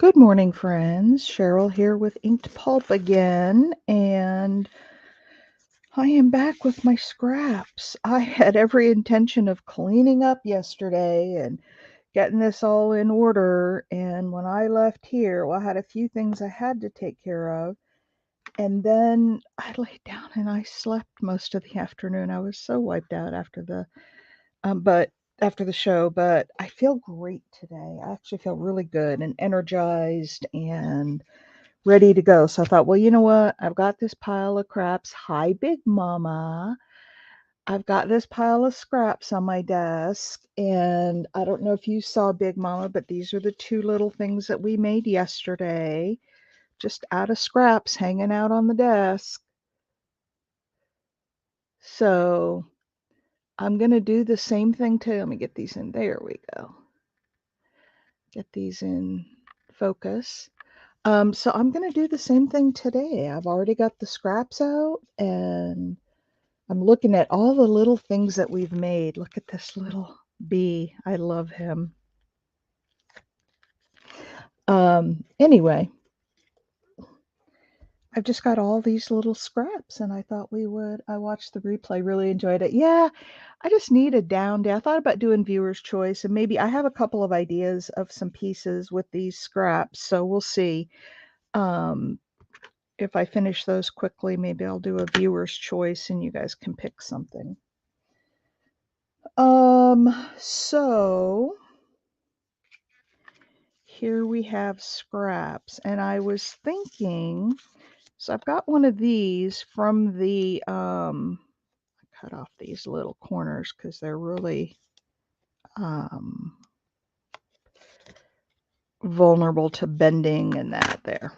Good morning, friends. Cheryl here with Inked Pulp again, and I am back with my scraps. I had every intention of cleaning up yesterday and getting this all in order, and when I left here, well, I had a few things I had to take care of, and then I laid down and I slept most of the afternoon. I was so wiped out but after the show, but I feel great today. I actually feel really good and energized and ready to go. So I thought, well, you know what? I've got this pile of scraps. Hi, Big Mama. I've got this pile of scraps on my desk. And I don't know if you saw Big Mama, but these are the two little things that we made yesterday, just out of scraps hanging out on the desk. So I'm going to do the same thing too. Let me get these in. There we go. Get these in focus. So I'm going to do the same thing today. I've already got the scraps out and I'm looking at all the little things that we've made. Look at this little bee. I love him. Anyway, I've just got all these little scraps and I thought we would. I watched the replay, really enjoyed it. Yeah, I just need a down day. I thought about doing viewer's choice and maybe I have a couple of ideas of some pieces with these scraps. So we'll see. Um, if I finish those quickly, maybe I'll do a viewer's choice and you guys can pick something. So here we have scraps, and I was thinking, so I've got one of these from the, cut off these little corners because they're really vulnerable to bending and that there.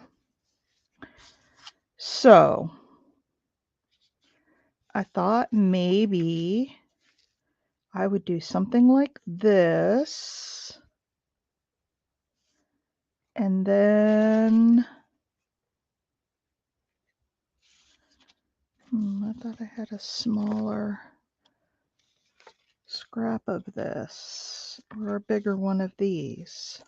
So I thought maybe I would do something like this. And then, I thought I had a smaller scrap of this or a bigger one of these.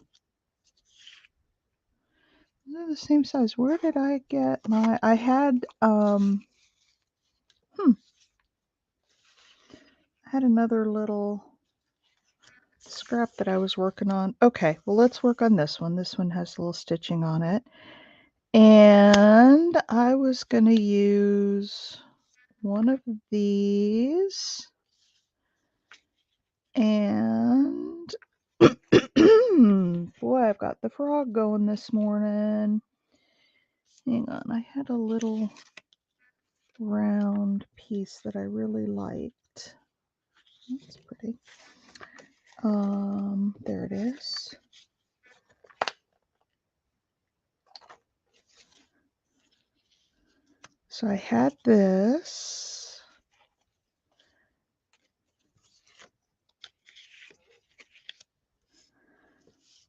They're the same size. Where did I get my, I had another little scrap that I was working on. Okay, well, let's work on this one. This one has a little stitching on it. And I was going to use one of these. And boy, I've got the frog going this morning. Hang on, I had a little round piece that I really liked. That's pretty. There it is. So I had this.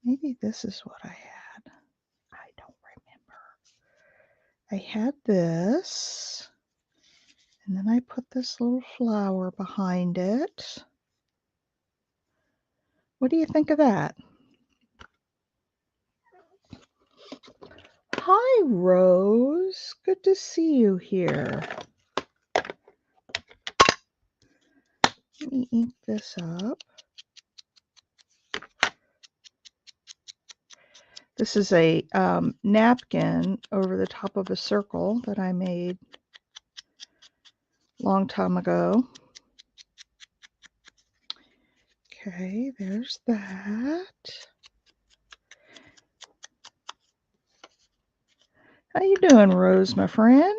Maybe this is what I had. I don't remember. I had this. And then I put this little flower behind it. What do you think of that? Hi, Rose. Good to see you here. Let me ink this up. This is a napkin over the top of a circle that I made a long time ago. Okay, there's that. How you doing, Rose, my friend?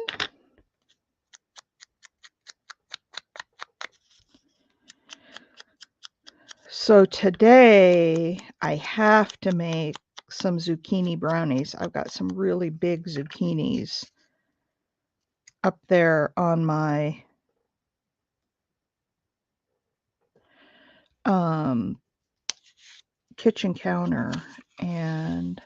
So today I have to make some zucchini brownies. I've got some really big zucchinis up there on my kitchen counter, and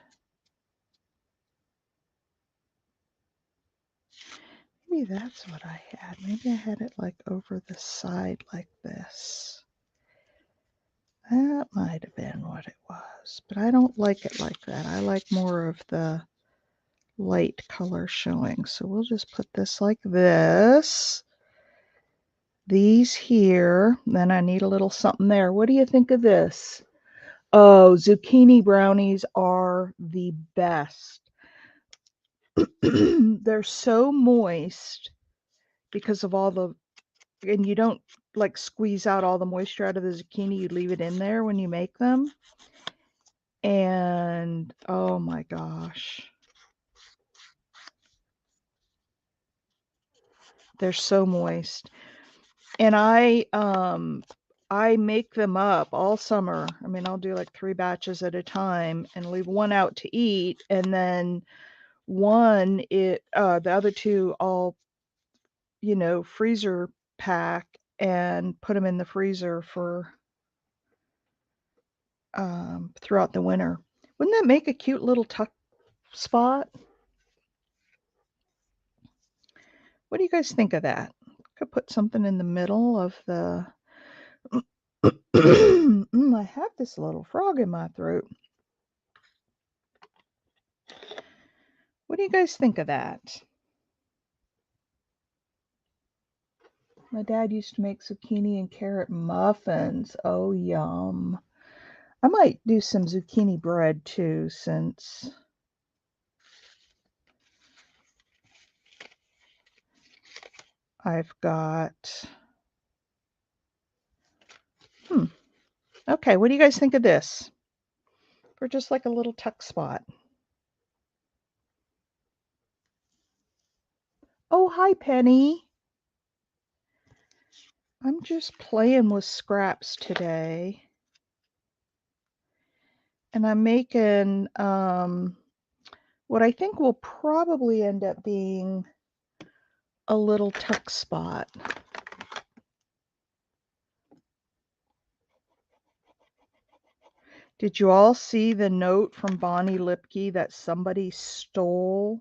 maybe that's what I had. Maybe I had it like over the side like this. That might have been what it was, but I don't like it like that. I like more of the light color showing. So we'll just put this like this. These here. Then I need a little something there. What do you think of this? Oh, zucchini brownies are the best. They're so moist because of all the, and you don't like squeeze out all the moisture out of the zucchini. You leave it in there when you make them. And oh my gosh, they're so moist. And I make them up all summer. I mean, I'll do like 3 batches at a time and leave one out to eat, and then the other 2 I'll, freezer pack and put them in the freezer for throughout the winter. Wouldn't that make a cute little tuck spot? What do you guys think of that? Could put something in the middle of the I have this little frog in my throat. What do you guys think of that? My dad used to make zucchini and carrot muffins. Oh, yum. I might do some zucchini bread too, since I've got. Okay, what do you guys think of this? For just like a little tuck spot. Oh, hi, Penny. I'm just playing with scraps today. And I'm making what I think will probably end up being a little tuck spot. Did you all see the note from Bonnie Lipke that somebody stole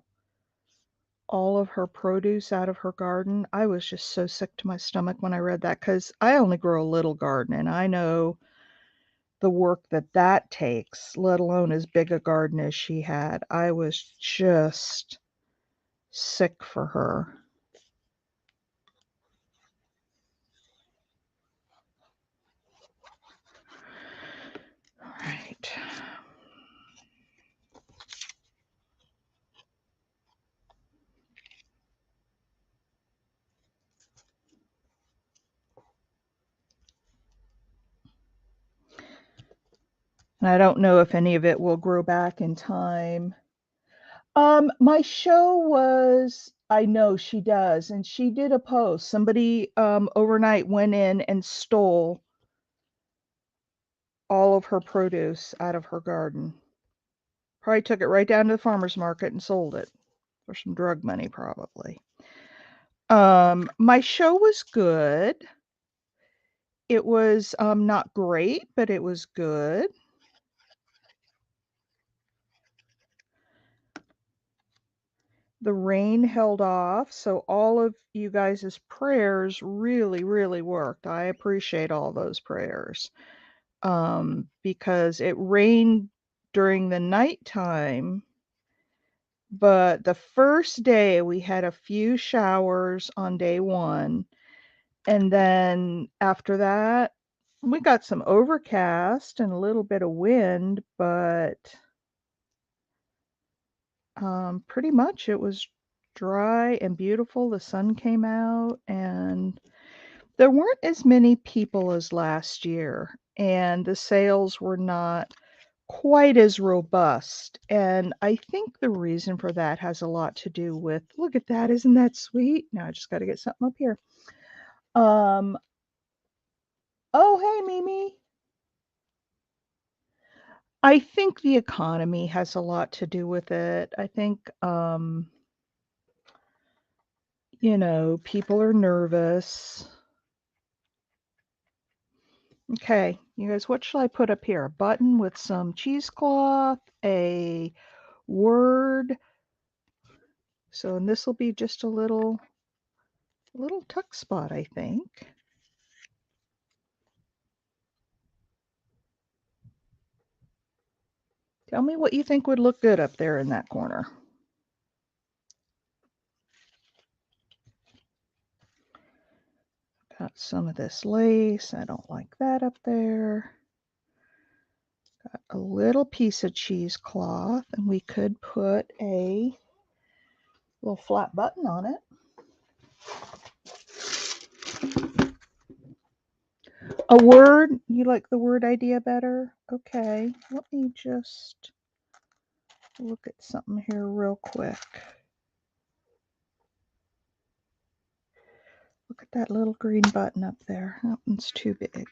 all of her produce out of her garden? I was just so sick to my stomach when I read that, because I only grow a little garden and I know the work that takes, let alone as big a garden as she had. I was just sick for her. All right. And I don't know if any of it will grow back in time. My show was, I know she does, and she did a post. Somebody overnight went in and stole all of her produce out of her garden. Probably took it right down to the farmer's market and sold it for some drug money, probably. My show was good. It was not great, but it was good. The rain held off, so all of you guys' prayers really, really worked. I appreciate all those prayers, because it rained during the nighttime, but the first day we had a few showers on day 1, and then after that, we got some overcast and a little bit of wind, but pretty much it was dry and beautiful. The sun came out, and there weren't as many people as last year, and the sales were not quite as robust. And I think the reason for that has a lot to do with, look at that, isn't that sweet? Now I just got to get something up here. Um, oh, hey, Mimi. I think the economy has a lot to do with it. I think, people are nervous. Okay, you guys, what should I put up here? A button with some cheesecloth, a word. So, and this will be just a little tuck spot, I think. Tell me what you think would look good up there in that corner. Got some of this lace. I don't like that up there. Got a little piece of cheesecloth, and we could put a little flat button on it. A word? You like the word idea better? Okay, let me just look at something here real quick. Look at that little green button up there. That one's too big.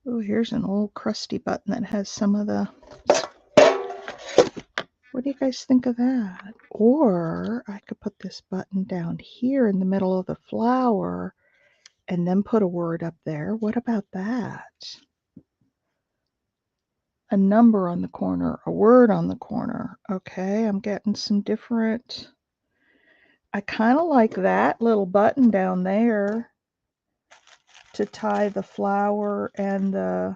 Oh, here's an old crusty button that has some of the... What do you guys think of that? Or I could put this button down here in the middle of the flower and then put a word up there. What about that? A number on the corner, a word on the corner. Okay, I'm getting some different... I kind of like that little button down there to tie the flower and the...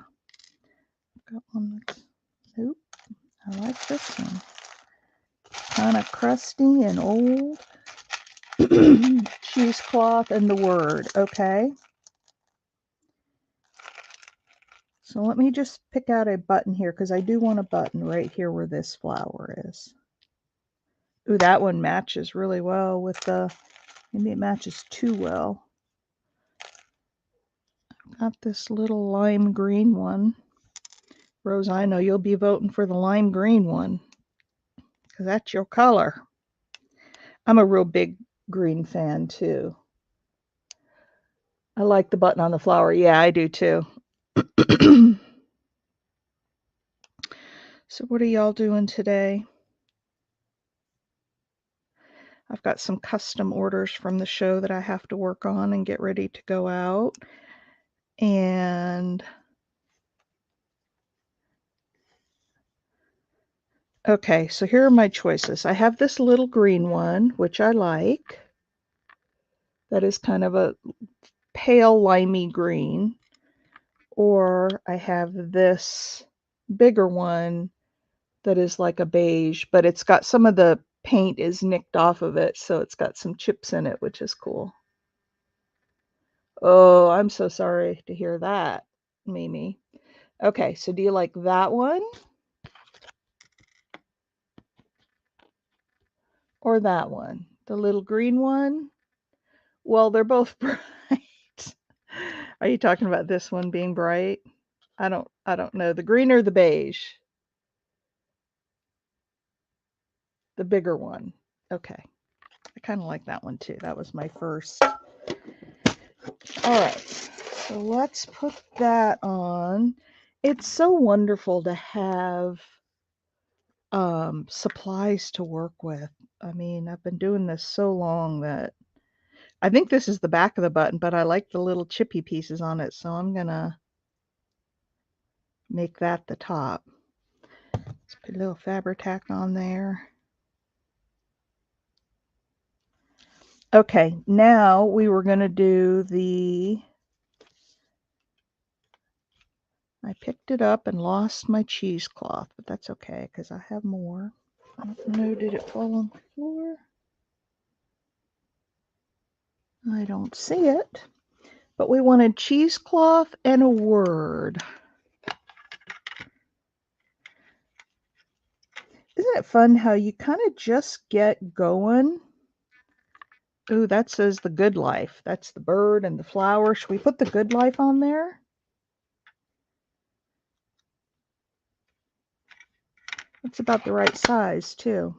Got one that's... Nope, I like this one. Kind of crusty and old. Cheesecloth and the word, okay? So let me just pick out a button here because I do want a button right here where this flower is. Ooh, that one matches really well with the... Maybe it matches too well. Got this little lime green one. Rose, I know you'll be voting for the lime green one because that's your color. I'm a real big green fan too. I like the button on the flower. Yeah, I do too. So what are y'all doing today? I've got some custom orders from the show that I have to work on and get ready to go out. And okay, so here are my choices. I have this little green one, which I like. That is kind of a pale limey green. Or I have this bigger one that is like a beige, but it's got some of the paint is nicked off of it, so it's got some chips in it, which is cool. Oh, I'm so sorry to hear that, Mimi. Okay, so do you like that one? Or that one? The little green one? Well, they're both bright. Are you talking about this one being bright? I don't know. The green or the beige? The bigger one. Okay. I kind of like that one too. That was my first. All right. So let's put that on. It's so wonderful to have supplies to work with. I mean, I've been doing this so long that I think this is the back of the button, but I like the little chippy pieces on it, so I'm gonna make that the top. Let's put a little Fabri-Tac on there. Okay, now we were gonna do the... I picked it up and lost my cheesecloth, but that's okay because I have more. I don't know, did it fall on the floor? I don't see it. But we wanted cheesecloth and a word. Isn't it fun how you kind of just get going? Ooh, that says the good life. That's the bird and the flower. Should we put the good life on there? That's about the right size, too.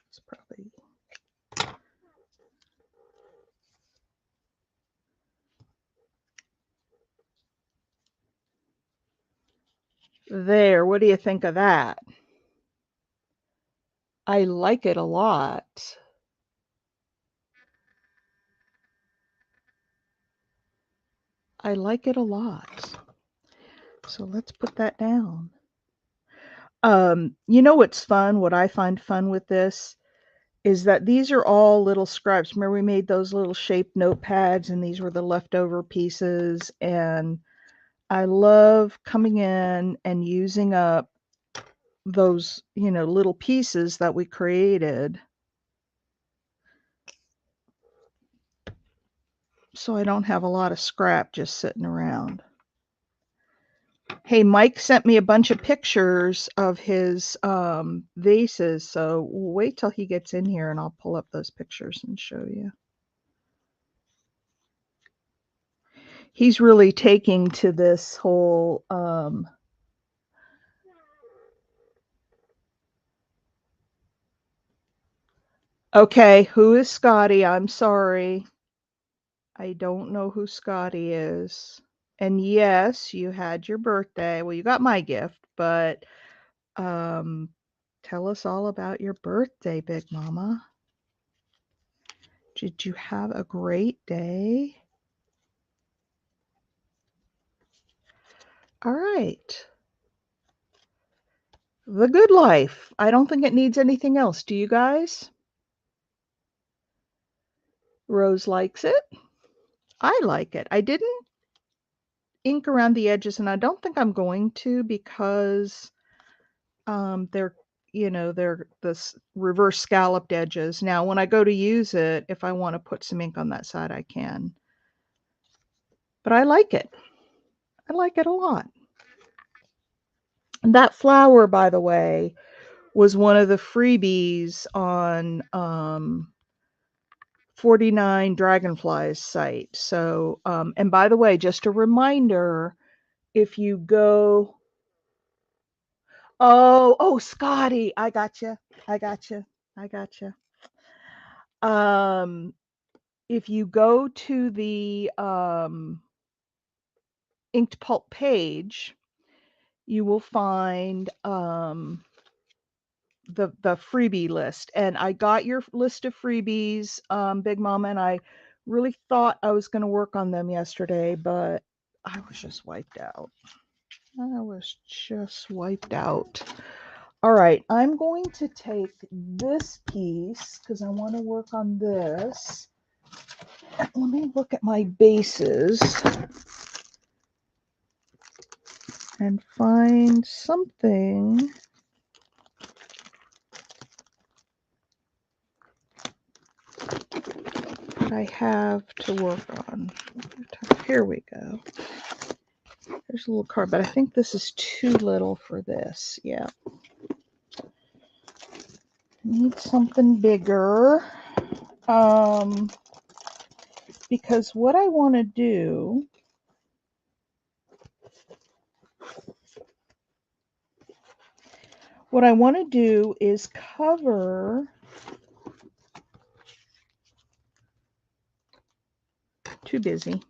It's probably... There, what do you think of that? I like it a lot. I like it a lot. So let's put that down. You know what's fun? What I find fun with this is that these are all little scraps. Remember we made those little shaped notepads and these were the leftover pieces, and I love coming in and using up those, little pieces that we created. So I don't have a lot of scrap just sitting around. Hey, Mike sent me a bunch of pictures of his vases, so we'll wait till he gets in here and I'll pull up those pictures and show you. He's really taking to this whole okay, who is Scotty? I'm sorry. I don't know who Scotty is. And yes, you had your birthday. Well, you got my gift, but um tell us all about your birthday, Big Mama. Did you have a great day? All right. The good life. I don't think it needs anything else. Do you guys? Rose likes it. I like it. I didn't ink around the edges, and I don't think I'm going to because they're they're this reverse scalloped edges. Now, when I go to use it, if I want to put some ink on that side, I can. But I like it. I like it a lot. And that flower, by the way, was one of the freebies on 49 Dragonflies site. So, and by the way, just a reminder, if you go, oh, Scotty, I got you. I got you. I got you. If you go to the inked pulp page, you will find the freebie list, and I got your list of freebies, Big Mama, and I really thought I was going to work on them yesterday, but I was just wiped out. All right, I'm going to take this piece because I want to work on this. Let me look at my bases and find something that I have to work on. Here we go. There's a little card, but I think this is too little for this. Yeah. Need something bigger. Because what I want to do is cover. Too busy.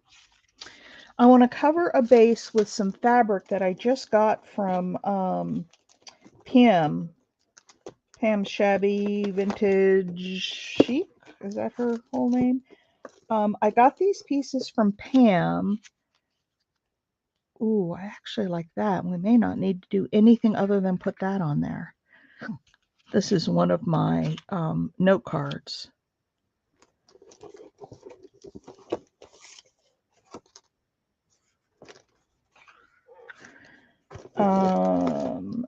I want to cover a base with some fabric that I just got from Pam Shabby Vintage Chic. Is that her whole name? I got these pieces from Pam. Ooh, I actually like that. We may not need to do anything other than put that on there. This is one of my note cards.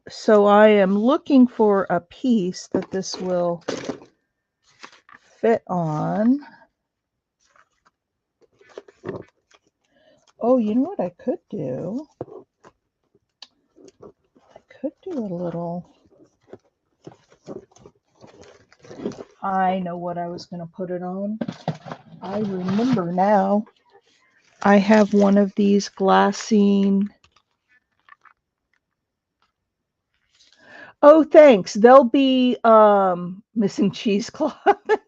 So I am looking for a piece that this will fit on. Oh, you know what I could do? I could do a little. I know what I was going to put it on. I remember now. I have one of these glassine. Oh, thanks. They'll be missing cheesecloth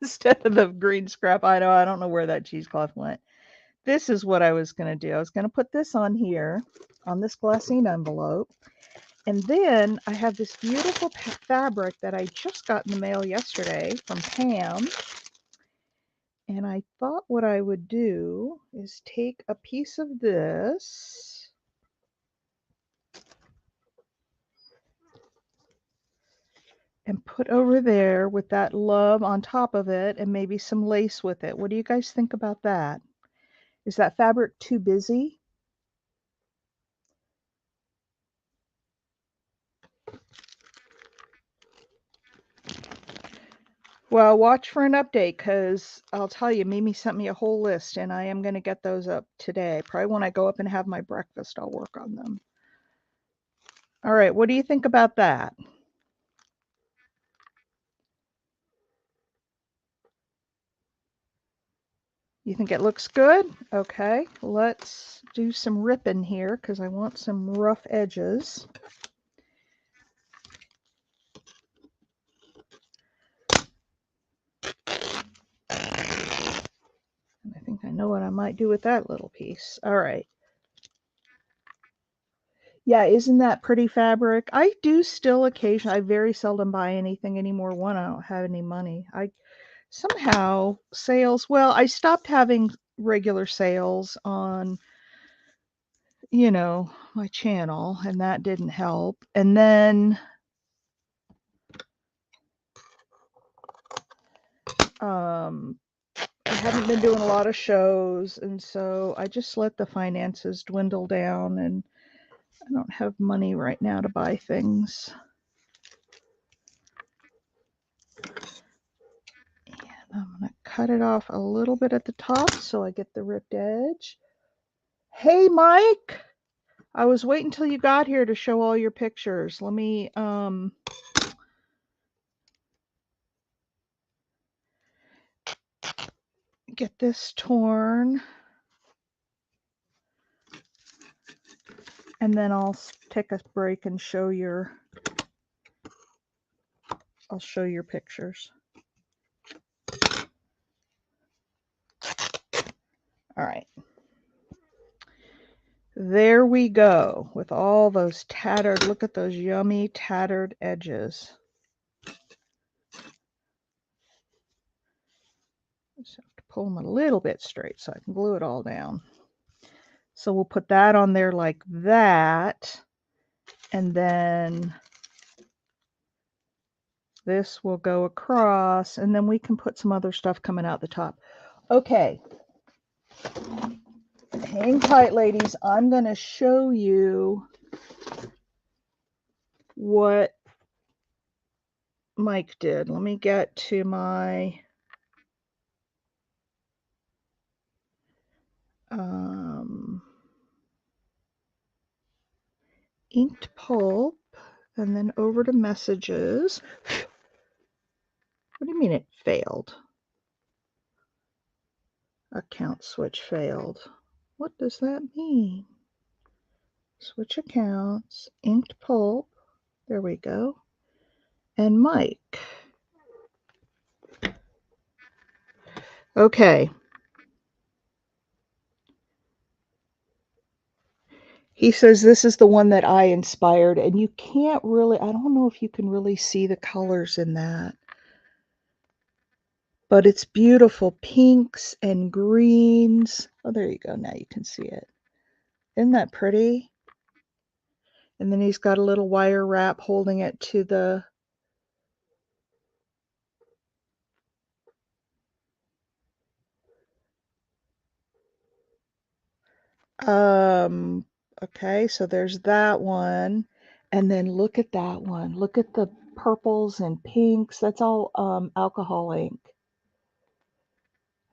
instead of the green scrap. I know. I don't know where that cheesecloth went. This is what I was going to do. I was going to put this on here, on this glassine envelope. And then I have this beautiful fabric that I just got in the mail yesterday from Pam. And I thought what I would do is take a piece of this. and put over there with that love on top of it and maybe some lace with it. What do you guys think about that? Is that fabric too busy? Well, watch for an update because I'll tell you, Mimi sent me a whole list and I am going to get those up today. Probably when I go up and have my breakfast, I'll work on them. All right, what do you think about that? You think it looks good? Okay, let's do some ripping here because I want some rough edges. And I think I know what I might do with that little piece. All right. Yeah, isn't that pretty fabric? I do still occasionally, I very seldom buy anything anymore. One, I don't have any money. I somehow sales, well, I stopped having regular sales on, my channel, and that didn't help. And then I haven't been doing a lot of shows, and so I just let the finances dwindle down, and I don't have money right now to buy things. And I'm going to cut it off a little bit at the top so I get the ripped edge. Hey, Mike! I was waiting till you got here to show all your pictures. Let me get this torn. And then I'll take a break and I'll show your pictures. All right. There we go with all those tattered, look at those yummy tattered edges. Just have to pull them a little bit straight so I can glue it all down. So we'll put that on there like that. And then this will go across, and then we can put some other stuff coming out the top. Okay. Hang tight, ladies. I'm going to show you what Mike did. Let me get to my inked pulp, and then over to messages. What do you mean it failed? Account switch failed. What does that mean? Switch accounts, inked pulp. There we go. And Mike. Okay. He says this is the one that I inspired, and you can't really, I don't know if you can really see the colors in that. But it's beautiful pinks and greens. Oh, there you go. Now you can see it. Isn't that pretty? And then he's got a little wire wrap holding it to the okay, so there's that one. And then look at that one. Look at the purples and pinks. That's all alcohol ink.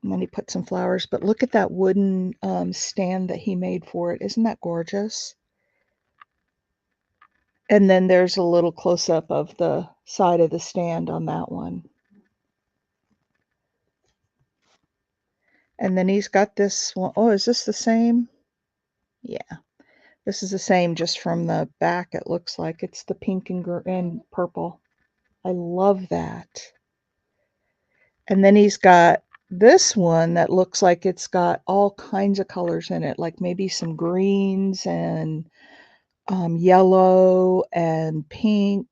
And then he put some flowers, but look at that wooden stand that he made for it. Isn't that gorgeous? And then there's a little close-up of the side of the stand on that one. And then he's got this one. Oh, is this the same? Yeah, this is the same, just from the back it looks like. It's the pink and purple. I love that. And then he's got this one that looks like it's got all kinds of colors in it, like maybe some greens and yellow and pink.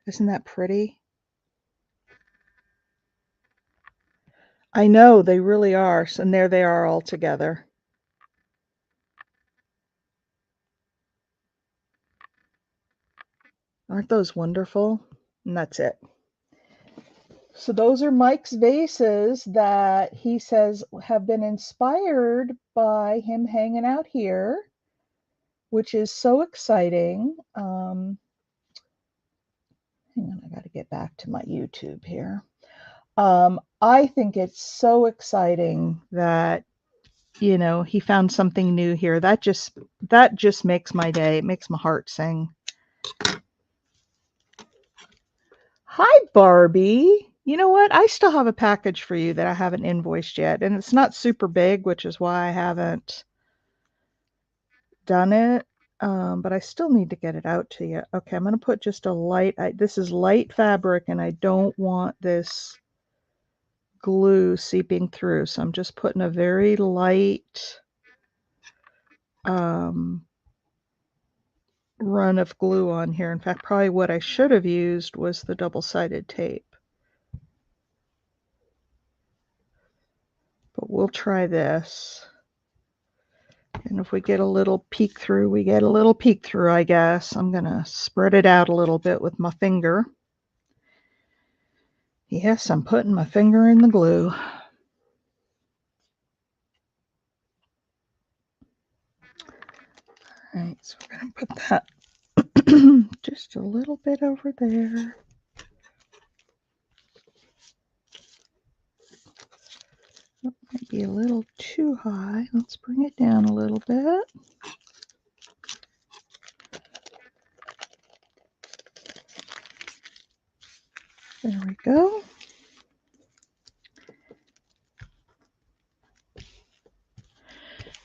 Isn't that pretty? I know, they really are. And there they are all together. Aren't those wonderful? And that's it. So those are Mike's vases that he says have been inspired by him hanging out here, which is so exciting. Hang on, I got to get back to my YouTube here. I think it's so exciting that he found something new here. That just makes my day. It makes my heart sing. Hi, Barbie. You know what? I still have a package for you that I haven't invoiced yet, and it's not super big, which is why I haven't done it. But I still need to get it out to you. Okay, I'm going to put just a light. This is light fabric, and I don't want this glue seeping through, so I'm just putting a very light run of glue on here. In fact, probably what I should have used was the double-sided tape. But we'll try this. And if we get a little peek through, we get a little peek through, I guess. I'm going to spread it out a little bit with my finger. Yes, I'm putting my finger in the glue. All right, so we're going to put that just a little bit over there. That might be a little too high. Let's bring it down a little bit. There we go.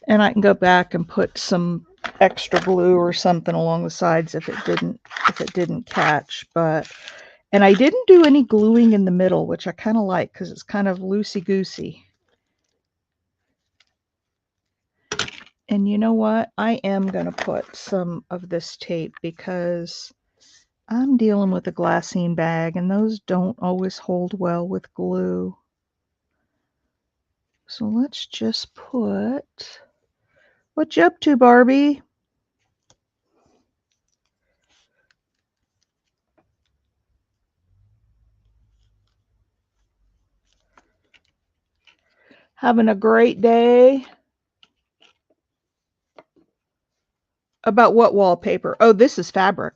And I can go back and put some extra glue or something along the sides if it didn't catch. And I didn't do any gluing in the middle, which I kind of like because it's kind of loosey-goosey. And you know what? I am going to put some of this tape because I'm dealing with a glassine bag and those don't always hold well with glue. So let's just put... What you up to, Barbie? Having a great day? About what wallpaper? Oh, this is fabric.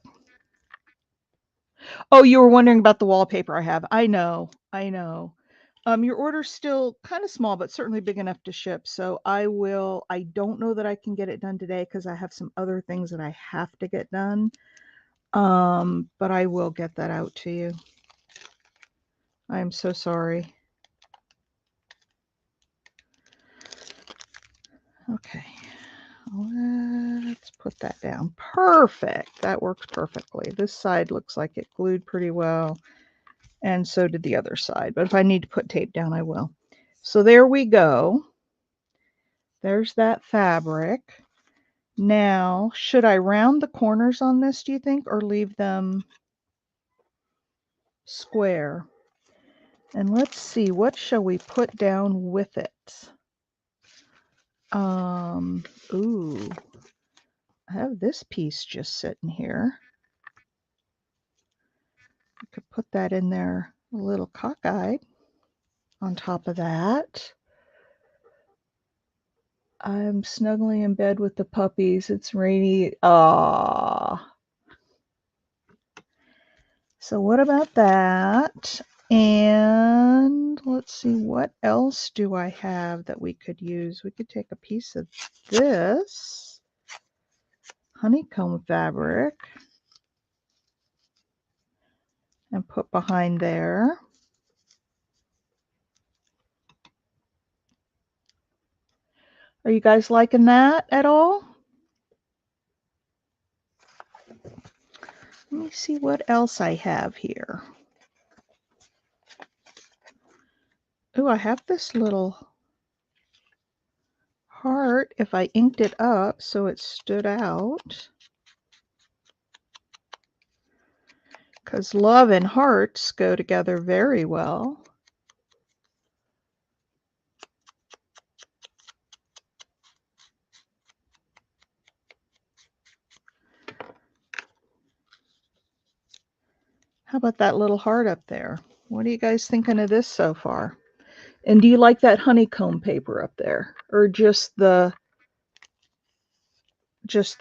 Oh, you were wondering about the wallpaper I have. I know. Your order's still kind of small, but certainly big enough to ship. So I don't know that I can get it done today because I have some other things that I have to get done. But I will get that out to you. I am so sorry. Okay. Let's put that down. Perfect. That works perfectly. This side looks like it glued pretty well. And so did the other side. But if I need to put tape down, I will. So there we go. There's that fabric. Now, should I round the corners on this, do you think, or leave them square? And let's see, what shall we put down with it? Ooh, I have this piece just sitting here. I could put that in there a little cockeyed on top of that. I'm snuggling in bed with the puppies. It's rainy. Ah. So what about that? And let's see, what else do I have that we could use? We could take a piece of this honeycomb fabric and put behind there. Are you guys liking that at all? Let me see what else I have here. Ooh, I have this little heart if I inked it up so it stood out. Because love and hearts go together very well. How about that little heart up there? What are you guys thinking of this so far? And do you like that honeycomb paper up there? Or just the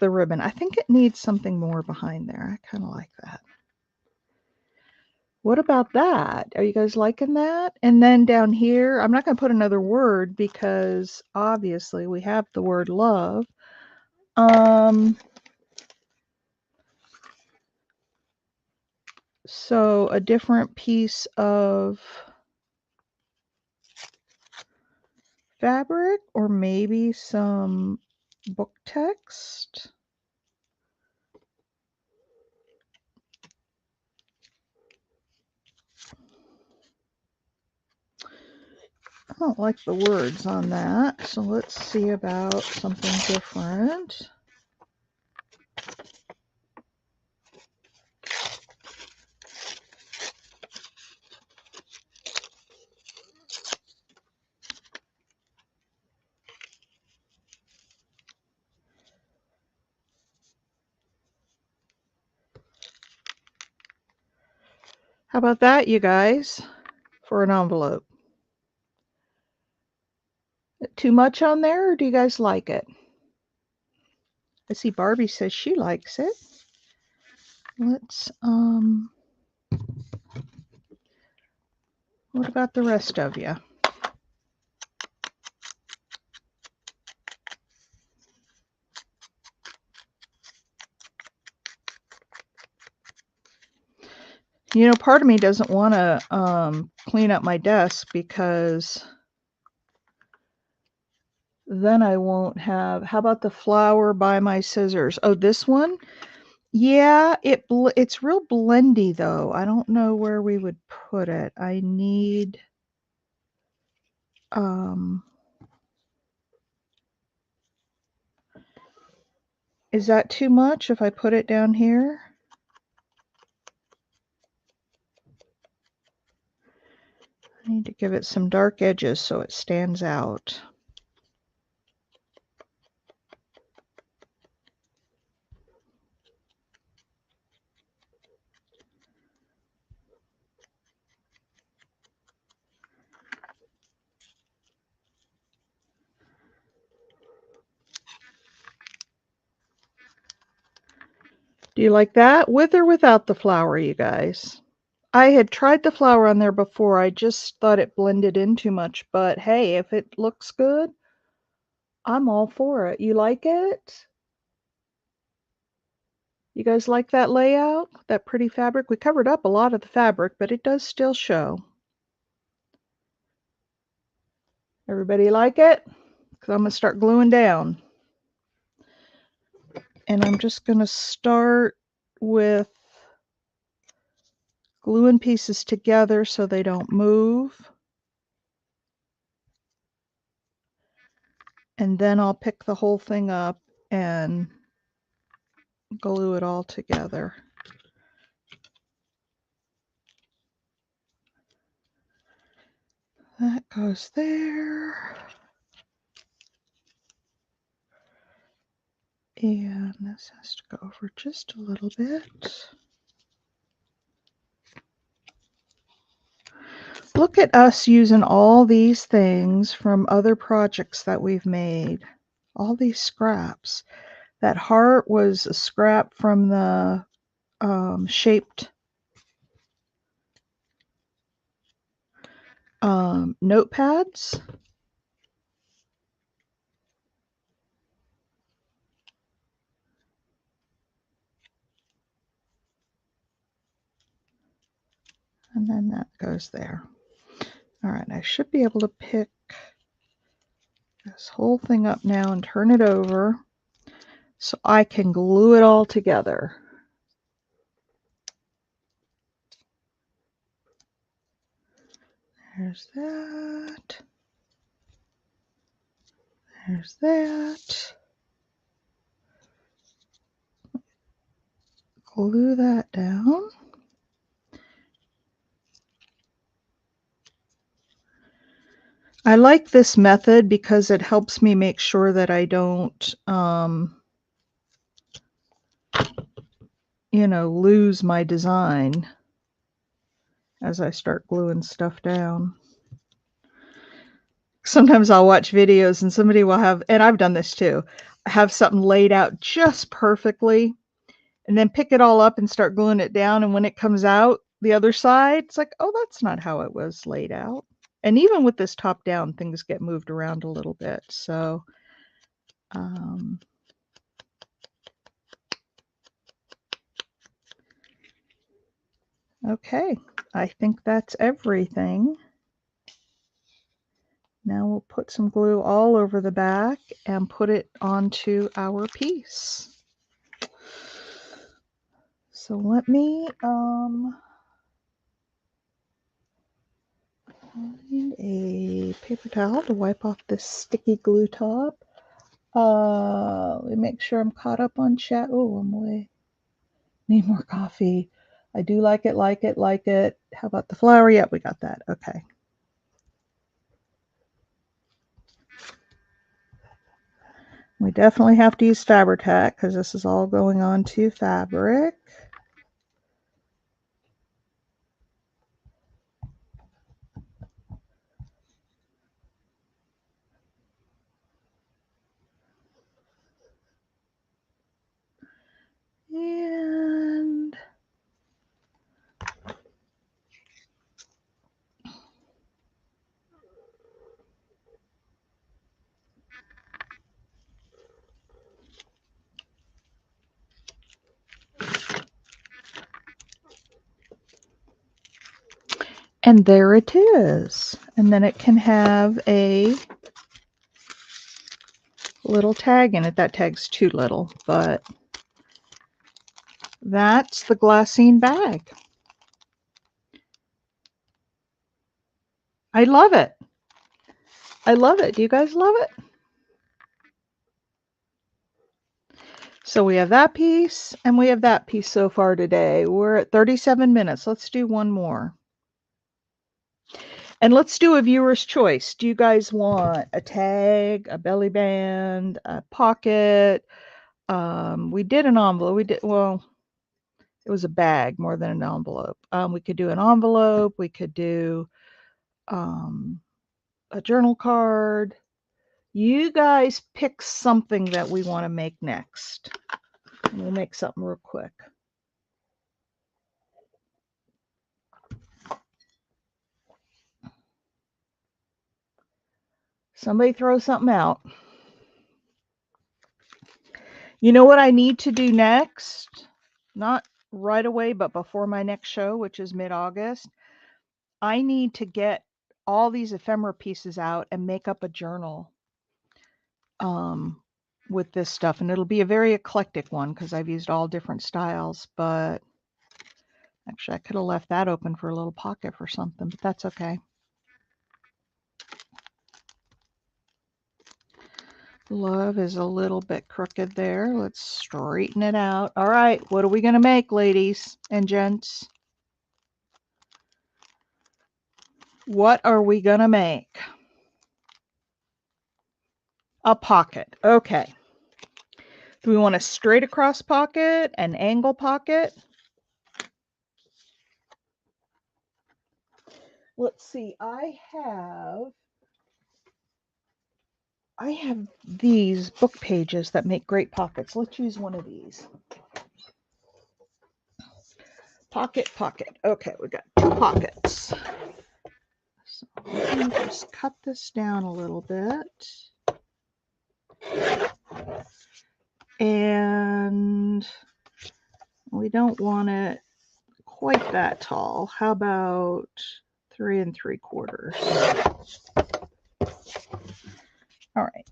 ribbon? I think it needs something more behind there. I kind of like that. What about that? Are you guys liking that? And then down here, I'm not going to put another word because obviously we have the word love. So a different piece of fabric, or maybe some book text. I don't like the words on that, so let's see about something different. How about that, you guys, for an envelope? Too much on there, or do you guys like it? I see Barbie says she likes it. Let's, what about the rest of you? You know, part of me doesn't want to clean up my desk because then I won't have. How about the flower by my scissors? Oh, this one? Yeah, it's real blendy though. I don't know where we would put it. I need is that too much if I put it down here? I need to give it some dark edges so it stands out. Do you like that? With or without the flower, you guys? I had tried the flower on there before. I just thought it blended in too much, but hey, if it looks good, I'm all for it. You like it? You guys like that layout? That pretty fabric? We covered up a lot of the fabric, but it does still show. Everybody like it? Because I'm going to start gluing down. And I'm just going to start with gluing pieces together so they don't move. And then I'll pick the whole thing up and glue it all together. That goes there. And this has to go over just a little bit. Look at us using all these things from other projects that we've made. All these scraps. That heart was a scrap from the shaped notepads. And then that goes there. All right, I should be able to pick this whole thing up now and turn it over so I can glue it all together. There's that. There's that. Glue that down. I like this method because it helps me make sure that I don't, lose my design. as I start gluing stuff down. Sometimes I'll watch videos and somebody will have, and I've done this too, have something laid out just perfectly and then pick it all up and start gluing it down. And when it comes out the other side, it's like, oh, that's not how it was laid out. And even with this top down, things get moved around a little bit. So, okay, I think that's everything. Now we'll put some glue all over the back and put it onto our piece. So let me find a paper towel to wipe off this sticky glue top. Let me make sure I'm caught up on chat. Oh, I'm way. Need more coffee. I do like it, like it, like it. How about the flour? Yep, we got that. Okay. We definitely have to use Fabri-Tac because this is all going on to fabric. And there it is. And then it can have a little tag in it. That tag's too little, but that's the glassine bag. I love it. I love it. Do you guys love it? So we have that piece and we have that piece so far today. We're at 37 minutes. Let's do one more. And let's do a viewer's choice. Do you guys want a tag, a belly band, a pocket? We did an envelope. Well, it was a bag more than an envelope. We could do an envelope. We could do a journal card. You guys pick something that we want to make next. We'll make something real quick. Somebody throw something out. You know what I need to do next? Not right away, but before my next show, which is mid-August. I need to get all these ephemera pieces out and make up a journal with this stuff. And it'll be a very eclectic one because I've used all different styles. But actually, I could have left that open for a little pocket for something, but that's okay. Love is a little bit crooked there. Let's straighten it out. All right, what are we going to make, ladies and gents? What are we going to make? A pocket. Okay. Do we want a straight across pocket, an angle pocket? Let's see. I have these book pages that make great pockets. Let's use one of these. Pocket, pocket. Okay, we got two pockets. So let me just cut this down a little bit. And we don't want it quite that tall. How about 3 3/4? All right.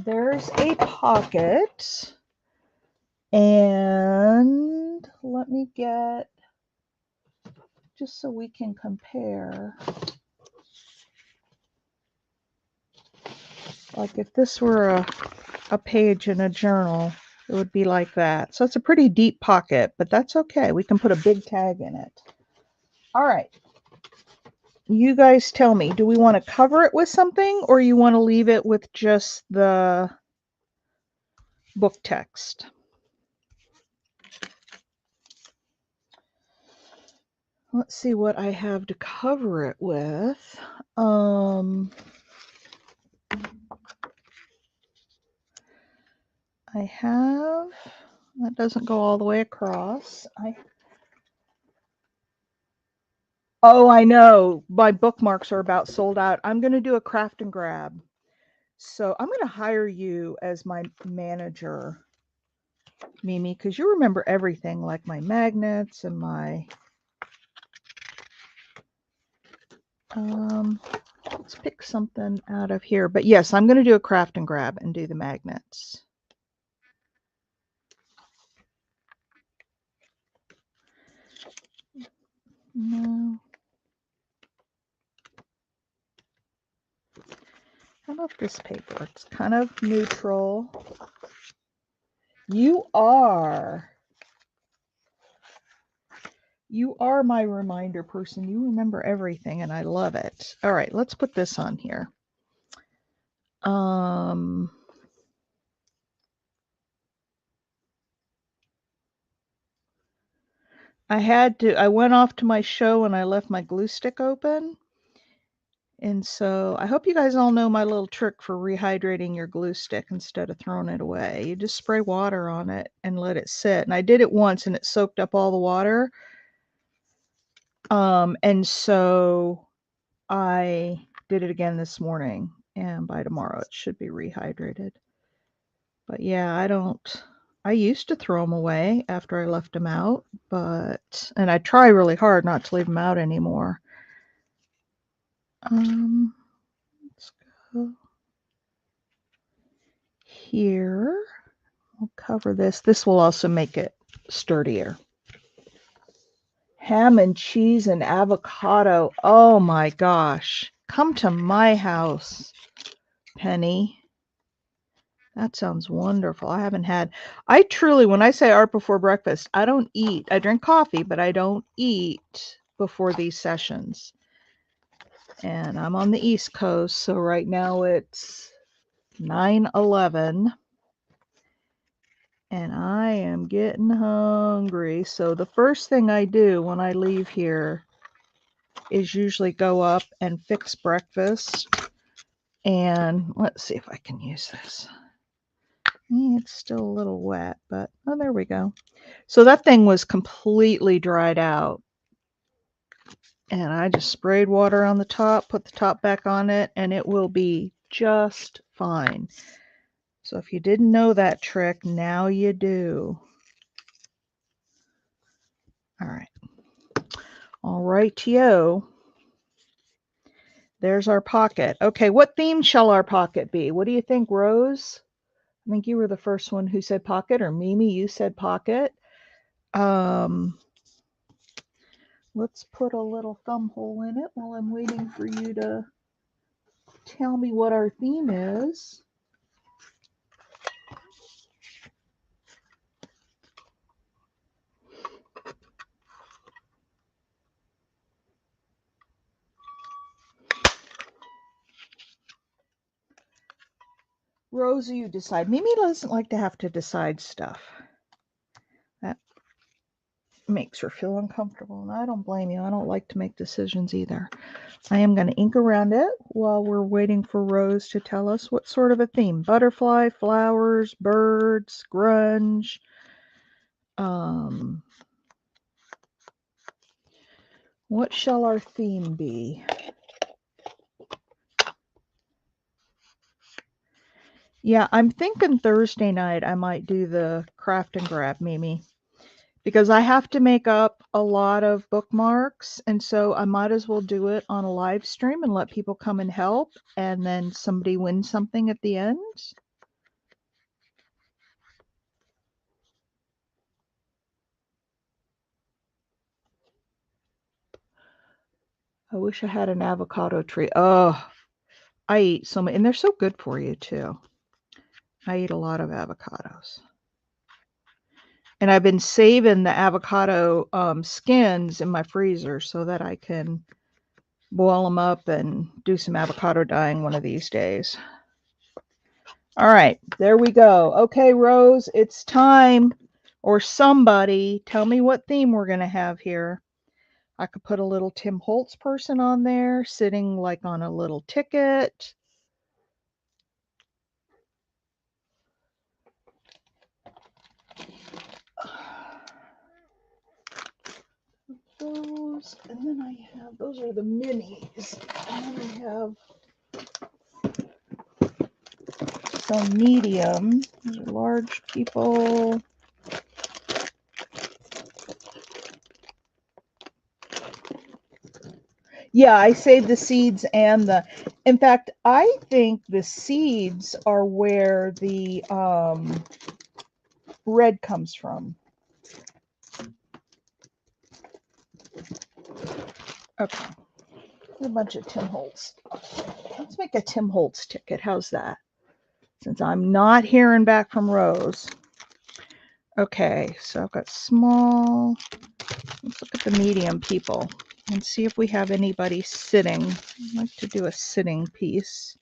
There's a pocket. And let me get, just so we can compare. Like if this were a page in a journal, it would be like that. So it's a pretty deep pocket, but that's okay. We can put a big tag in it. All right. You guys tell me, do we want to cover it with something or you want to leave it with just the book text? Let's see what I have to cover it with. I have, that doesn't go all the way across. Oh, I know. My bookmarks are about sold out. I'm going to do a craft and grab. So I'm going to hire you as my manager, Mimi, because you remember everything, like my magnets and my... let's pick something out of here. But yes, I'm going to do a craft and grab and do the magnets. No. How about this paper? It's kind of neutral. You are my reminder person. You remember everything, and I love it. All right, let's put this on here. I went off to my show and I left my glue stick open. And so I hope you guys all know my little trick for rehydrating your glue stick instead of throwing it away. You just spray water on it and let it sit. And I did it once and it soaked up all the water. And so I did it again this morning, and by tomorrow it should be rehydrated. But yeah, I used to throw them away after I left them out, and I try really hard not to leave them out anymore. Let's go here. I'll cover this. This will also make it sturdier. Ham and cheese and avocado. Oh my gosh. Come to my house, Penny. That sounds wonderful. I truly, when I say art before breakfast, I don't eat. I drink coffee, but I don't eat before these sessions. And I'm on the East Coast, so right now it's 9:11. And I am getting hungry. So the first thing I do when I leave here is usually go up and fix breakfast. And let's see if I can use this. It's still a little wet, but oh, there we go. So that thing was completely dried out. And I just sprayed water on the top, put the top back on it, and it will be just fine. So if you didn't know that trick, now you do. All right. All right, Tio. There's our pocket. Okay, what theme shall our pocket be? What do you think, Rose? I think you were the first one who said pocket, or Mimi, you said pocket. Let's put a little thumb hole in it while I'm waiting for you to tell me what our theme is. Rose, you decide. Mimi doesn't like to have to decide stuff. That makes her feel uncomfortable, and I don't blame you. I don't like to make decisions either. I am going to ink around it while we're waiting for Rose to tell us what sort of a theme. Butterfly, flowers, birds, grunge. What shall our theme be? Yeah, I'm thinking Thursday night I might do the craft and grab, Mimi, because I have to make up a lot of bookmarks, and so I might as well do it on a live stream and let people come and help, and then somebody wins something at the end. I wish I had an avocado tree. Oh, I eat so many, and they're so good for you too. I eat a lot of avocados. And I've been saving the avocado skins in my freezer so that I can boil them up and do some avocado dyeing one of these days. All right, there we go. Okay, Rose, it's time. Or somebody, tell me what theme we're going to have here. I could put a little Tim Holtz person on there sitting like on a little ticket. Those, and then I have, those are the minis. And then I have some medium. Those are large people. Yeah, I saved the seeds and the, in fact, I think the seeds are where the red comes from. Okay, a bunch of Tim Holtz. Let's make a Tim Holtz ticket. How's that? Since I'm not hearing back from Rose. Okay, so I've got small. Let's look at the medium people and see if we have anybody sitting. I'd like to do a sitting piece.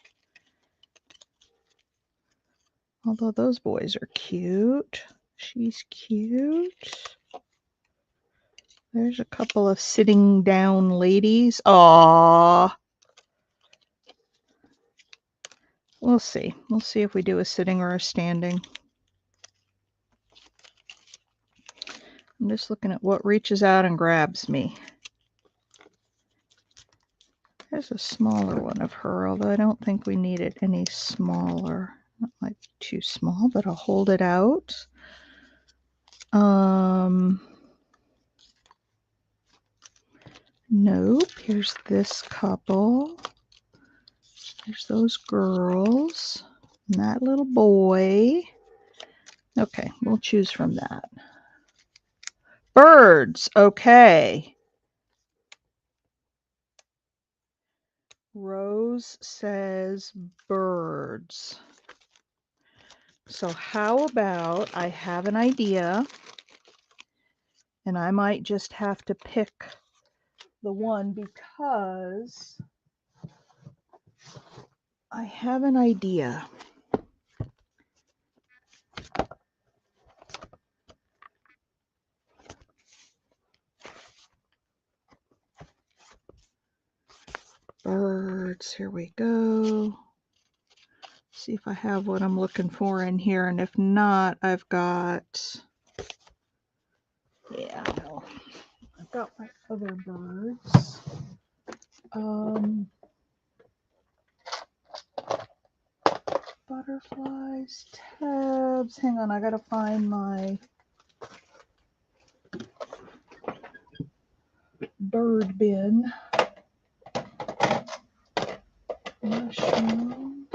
Although those boys are cute. She's cute. There's a couple of sitting down ladies. Aww. We'll see. We'll see if we do a sitting or a standing. I'm just looking at what reaches out and grabs me. There's a smaller one of her, although I don't think we need it any smaller. That might be too small, but I'll hold it out. Nope. Here's this couple. There's those girls. And that little boy. Okay, we'll choose from that. Birds. Okay. Rose says birds. So how about I have an idea, and I might just have to pick the one because I have an idea. Birds, here we go. See if I have what I'm looking for in here, and if not, I've got, yeah, no, I've got my other birds. Butterflies, tabs, hang on, I gotta find my bird bin. Mushrooms.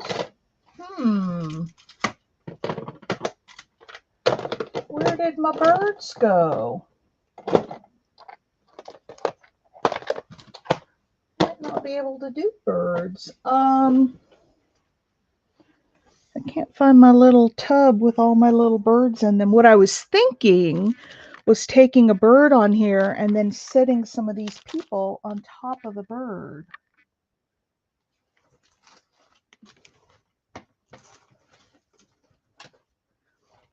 Where did my birds go? Might not be able to do birds. I can't find my little tub with all my little birds in them. What I was thinking was taking a bird on here and then setting some of these people on top of the bird.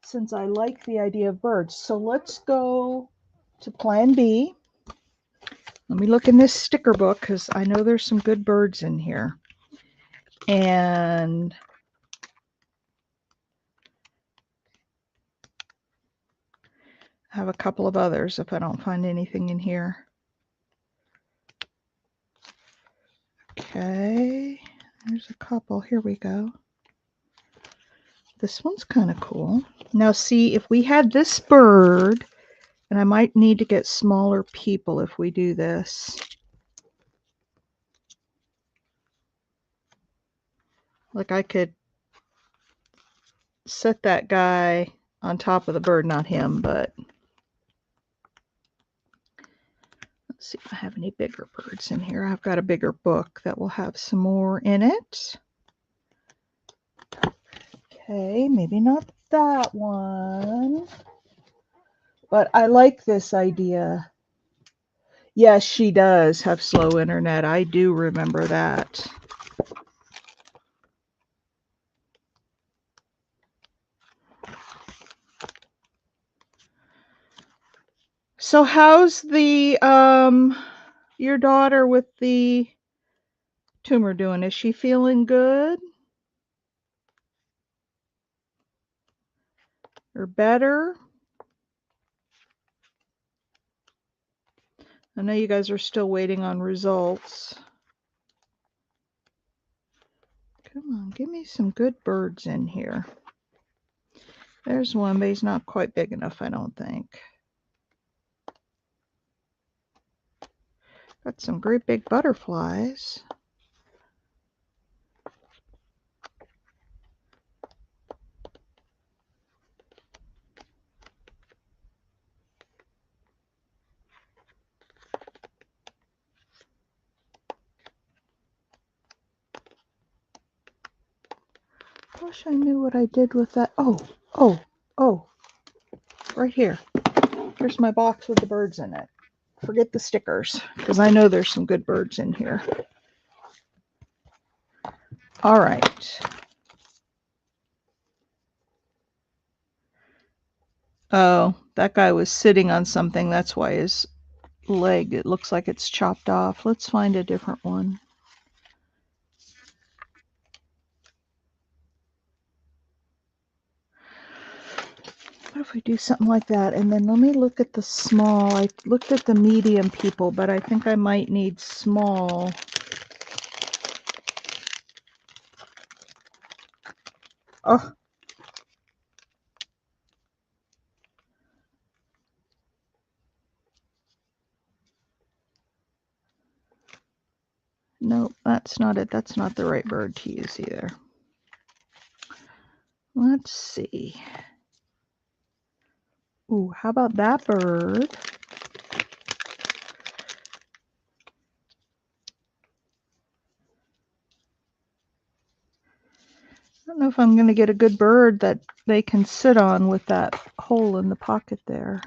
Since I like the idea of birds. So let's go to plan B. Let me look in this sticker book because I know there's some good birds in here. And I have a couple of others if I don't find anything in here. Okay, there's a couple. Here we go. This one's kind of cool. Now see, if we had this bird, and I might need to get smaller people if we do this. Like I could set that guy on top of the bird, not him, but let's see if I have any bigger birds in here. I've got a bigger book that will have some more in it. Okay, maybe not that one. But I like this idea. Yes, she does have slow internet. I do remember that. So how's the your daughter with the tumor doing? Is she feeling good? Or better? I know you guys are still waiting on results. Come on, give me some good birds in here. There's one, but he's not quite big enough, I don't think. Got some great big butterflies. Wish I knew what I did with that. Oh, right here. Here's my box with the birds in it. Forget the stickers, because I know there's some good birds in here. All right. Oh, that guy was sitting on something. That's why his leg, it looks like it's chopped off. Let's find a different one. What if we do something like that? And then let me look at the small. I looked at the medium people, but I think I might need small. Oh. Nope, that's not it. That's not the right bird to use either. Let's see. Ooh, how about that bird? I don't know if I'm going to get a good bird that they can sit on with that hole in the pocket there.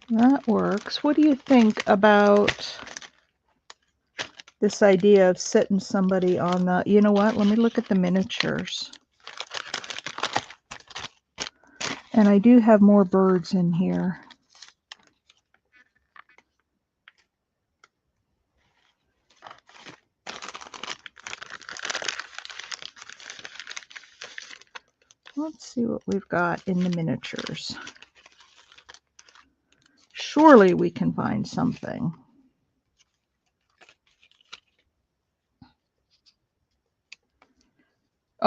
That works. What do you think about this idea of sitting somebody on the, you know what, let me look at the miniatures. And I do have more birds in here. Let's see what we've got in the miniatures. Surely we can find something.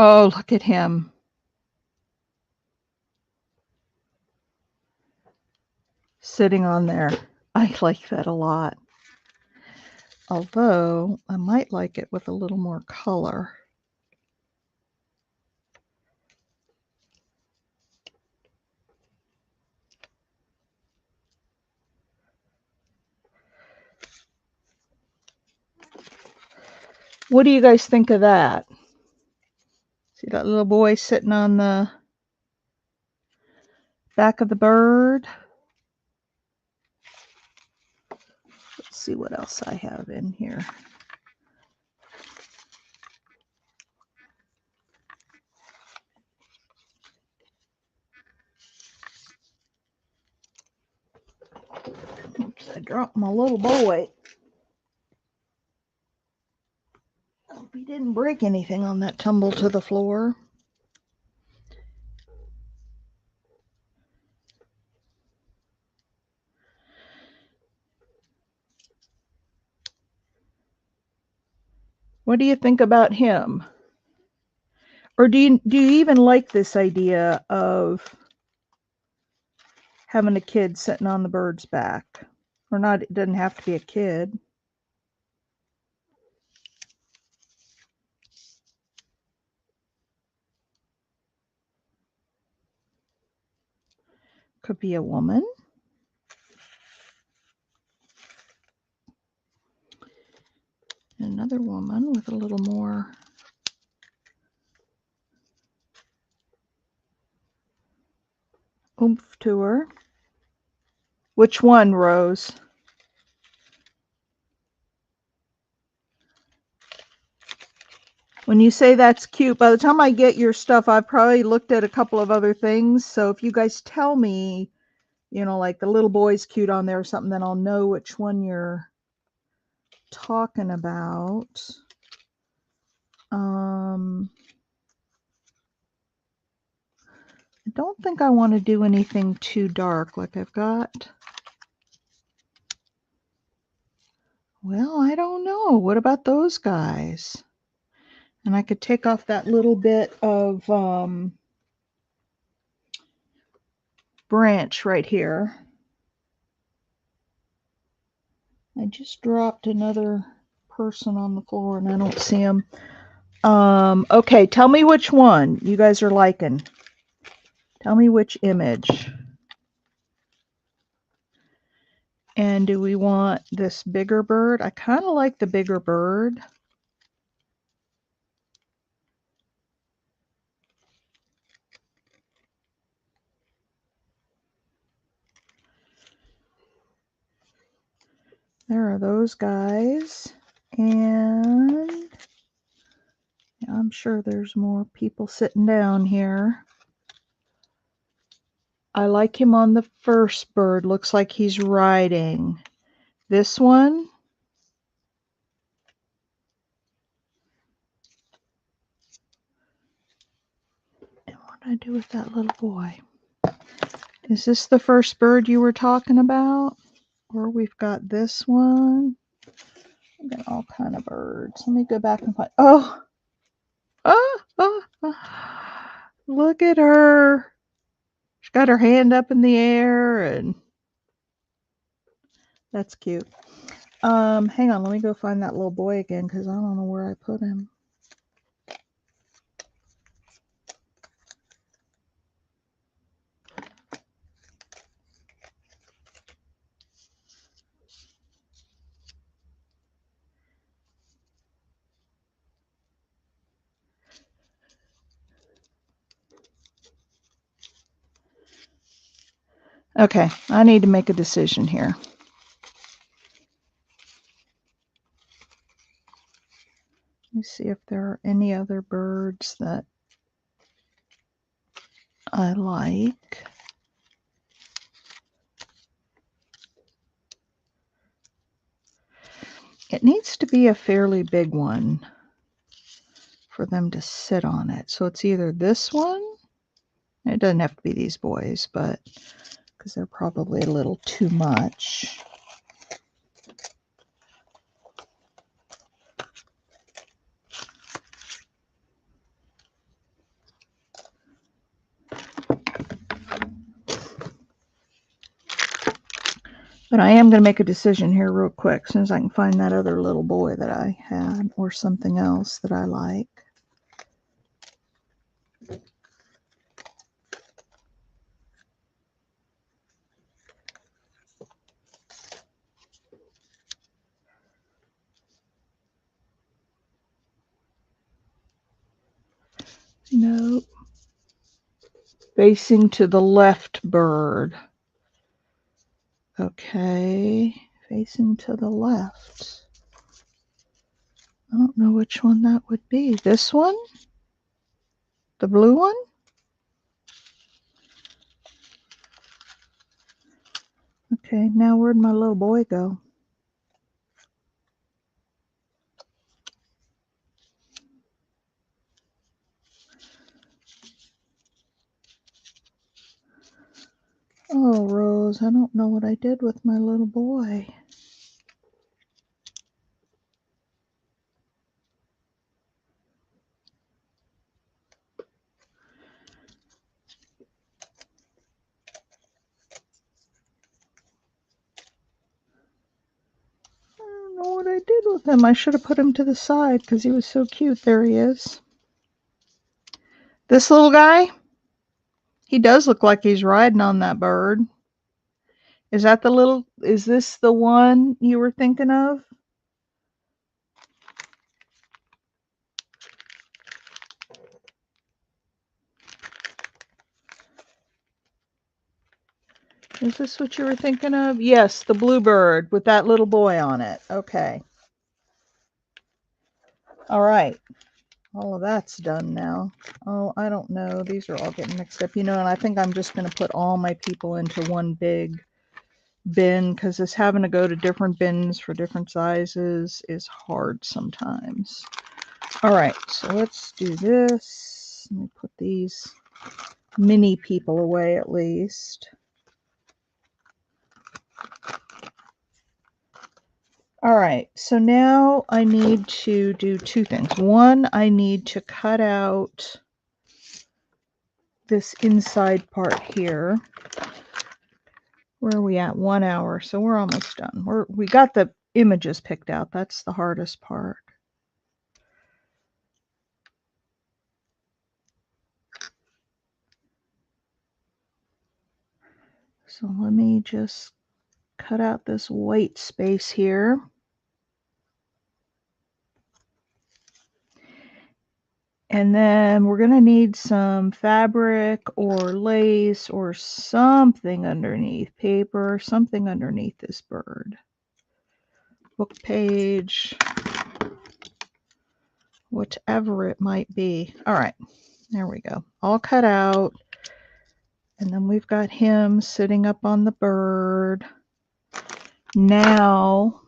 Oh, look at him. Sitting on there. I like that a lot. Although, I might like it with a little more color. What do you guys think of that? See that little boy sitting on the back of the bird? Let's see what else I have in here. Oops, I dropped my little boy. Hope he didn't break anything on that tumble to the floor. What do you think about him? Or do you even like this idea of having a kid sitting on the bird's back? Or not, it doesn't have to be a kid. Could be a woman. Another woman with a little more oomph to her. Which one, Rose? When you say that's cute, by the time I get your stuff, I've probably looked at a couple of other things. So if you guys tell me, you know, like the little boy's cute on there or something, then I'll know which one you're talking about. I don't think I want to do anything too dark. Like I've got, well, I don't know. What about those guys? And I could take off that little bit of branch right here. I just dropped another person on the floor and I don't see him. Okay, tell me which one you guys are liking. Tell me which image. And do we want this bigger bird? I kind of like the bigger bird. There are those guys. And I'm sure there's more people sitting down here. I like him on the first bird. Looks like he's riding. This one. And what did I do with that little boy? Is this the first bird you were talking about? Or we've got this one. We've got all kind of birds. Let me go back and find. Oh, look at her. She's got her hand up in the air, and that's cute. Hang on, let me go find that little boy again because I don't know where I put him. Okay, I need to make a decision here. Let me see if there are any other birds that I like. It needs to be a fairly big one for them to sit on it. So it's either this one. It doesn't have to be these boys, but because they're probably a little too much. But I am going to make a decision here real quick as soon as I can find that other little boy that I had or something else that I like. Nope. Facing to the left bird. Okay. Facing to the left. I don't know which one that would be. This one? The blue one? Okay, now where'd my little boy go? Oh, Rose, I don't know what I did with my little boy. I don't know what I did with him. I should have put him to the side because he was so cute. There he is. This little guy, he does look like he's riding on that bird. Is this the one you were thinking of? Is this what you were thinking of? Yes, the bluebird with that little boy on it. Okay. All right. All of that's done now. Oh, I don't know. These are all getting mixed up. And I think I'm just going to put all my people into one big bin because this having to go to different bins for different sizes is hard sometimes. All right, so let's do this. Let me put these mini people away at least. All right, so now I need to do two things. One, I need to cut out this inside part here. Where are we at? 1 hour, so we're almost done. We got the images picked out. That's the hardest part. So let me just cut out this white space here. And then we're going to need some fabric or lace or something underneath, paper, something underneath this bird. Book page, whatever it might be. All right, there we go. All cut out. And then we've got him sitting up on the bird. Now,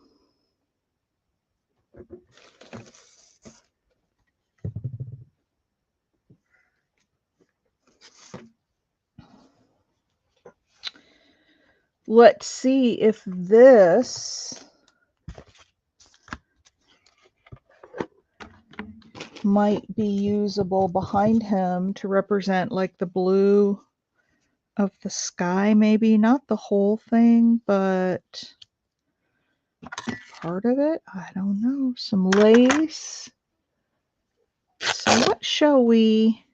let's see if this might be usable behind him to represent like the blue of the sky, maybe not the whole thing, but part of it. I don't know. Some lace. So what shall we...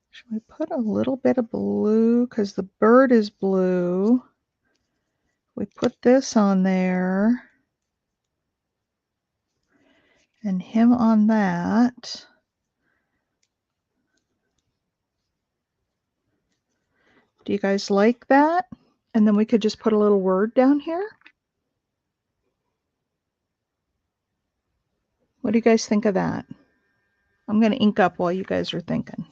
Should we put a little bit of blue because the bird is blue? We put this on there and him on that. Do you guys like that? And then we could just put a little word down here. What do you guys think of that? I'm going to ink up while you guys are thinking.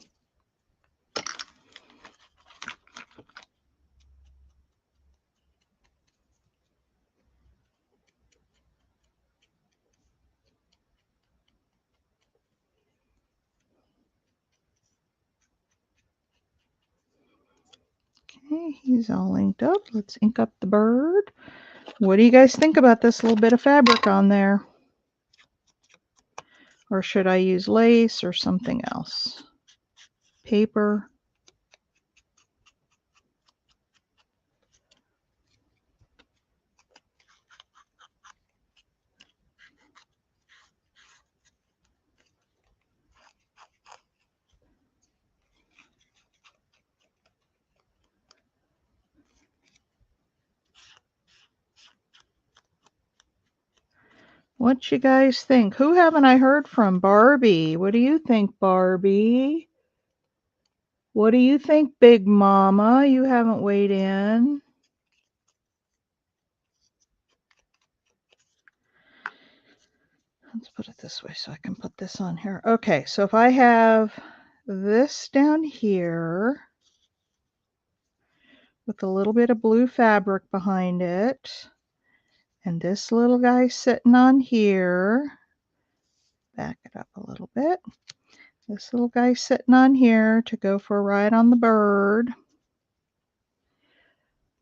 Okay, he's all inked up. Let's ink up the bird. What do you guys think about this little bit of fabric on there? Or should I use lace or something else? Paper. What you guys think? Who haven't I heard from? Barbie. What do you think, Barbie? What do you think, Big Mama? You haven't weighed in. Let's put it this way so I can put this on here. Okay, so if I have this down here with a little bit of blue fabric behind it, and this little guy sitting on here, back it up a little bit. This little guy sitting on here to go for a ride on the bird.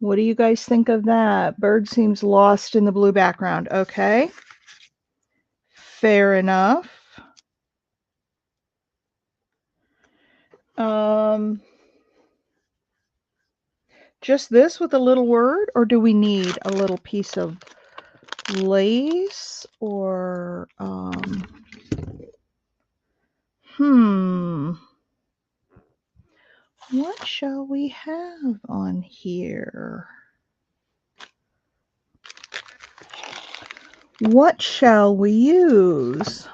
What do you guys think of that? Bird seems lost in the blue background. Okay. Fair enough. Just this with a little word, or do we need a little piece of lace or what shall we have on here? What shall we use?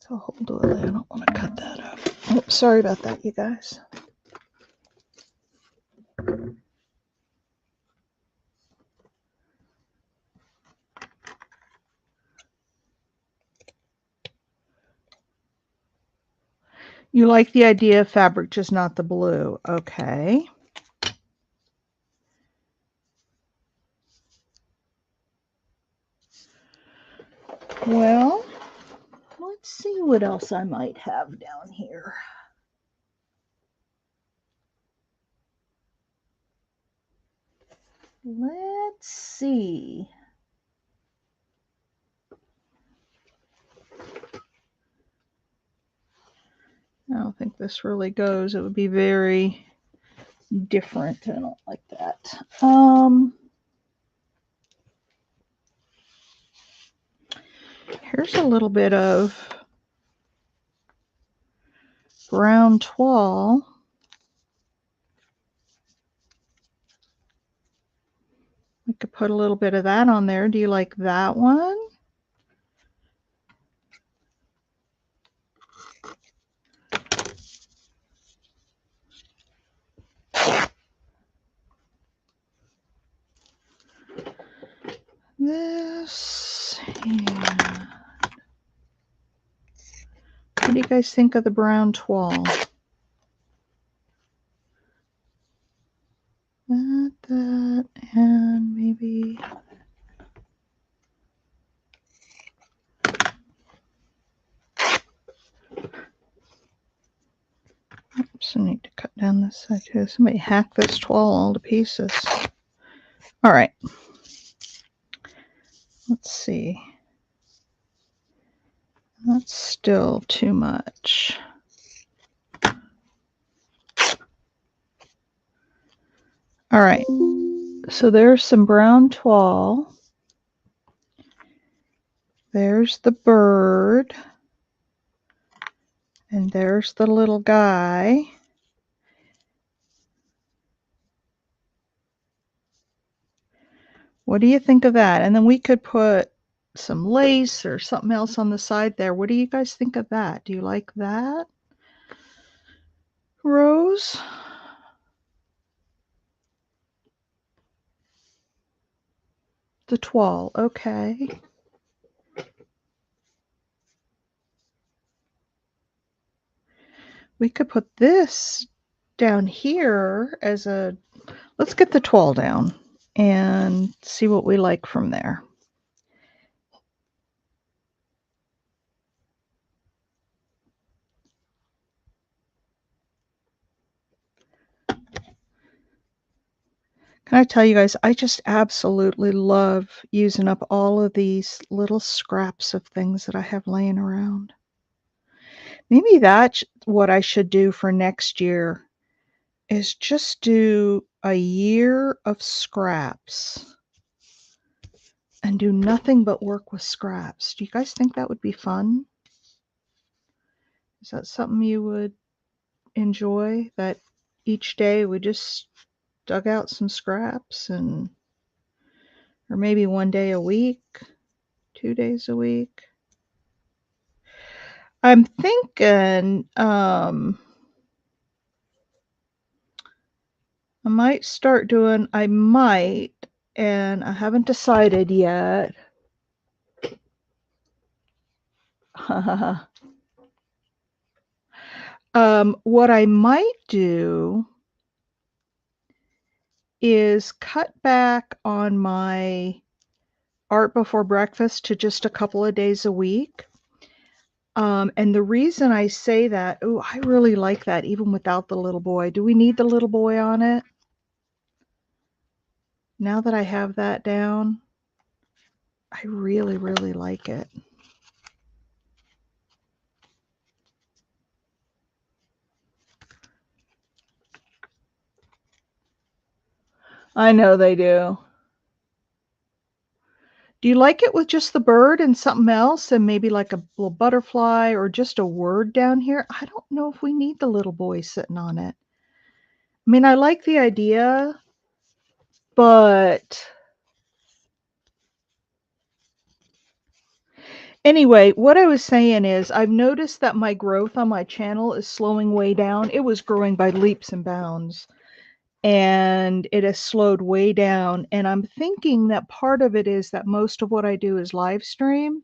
That's a whole doily. I don't want to cut that up. Oh, sorry about that, you guys. You like the idea of fabric, just not the blue. Okay. Well, let's see what else I might have down here. Let's see. I don't think this really goes. It would be very different. I don't like that. Here's a little bit of brown toile. We could put a little bit of that on there. Do you like that one? This. And what do you guys think of the brown toile? That, and maybe. Oops, I need to cut down this side too. Somebody hack this toile all to pieces. All right. Let's see. That's still too much. All right. So there's some brown toile. There's the bird. And there's the little guy. What do you think of that? And then we could put some lace or something else on the side there. What do you guys think of that? Do you like that, Rose? The toile, okay. We could put this down here as a, let's get the toile down and see what we like from there. Can I tell you guys, I just absolutely love using up all of these little scraps of things that I have laying around. Maybe that's what I should do for next year, is just do a year of scraps and do nothing but work with scraps. Do you guys think that would be fun? Is that something you would enjoy, that each day we just dug out some scraps, and or maybe one day a week, 2 days a week? I'm thinking I might start doing, and I haven't decided yet. What I might do is cut back on my art before breakfast to just a couple of days a week. And the reason I say that, oh, I really like that even without the little boy. Do we need the little boy on it? Now that I have that down, I really, really like it. I know they do. Do you like it with just the bird and something else, and maybe like a little butterfly or just a word down here? I don't know if we need the little boy sitting on it. I mean, I like the idea, but Anyway, what I was saying is I've noticed that my growth on my channel is slowing way down. It was growing by leaps and bounds, and it has slowed way down. And I'm thinking that part of it is that most of what I do is live stream,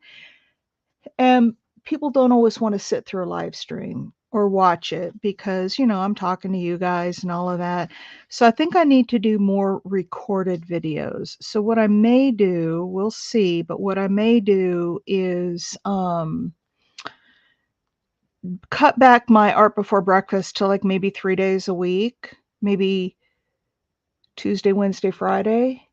and people don't always want to sit through a live stream or watch it because, I'm talking to you guys and all of that. So I think I need to do more recorded videos. So what I may do, we'll see, but what I may do is cut back my art before breakfast to like maybe 3 days a week, maybe Tuesday, Wednesday, Friday.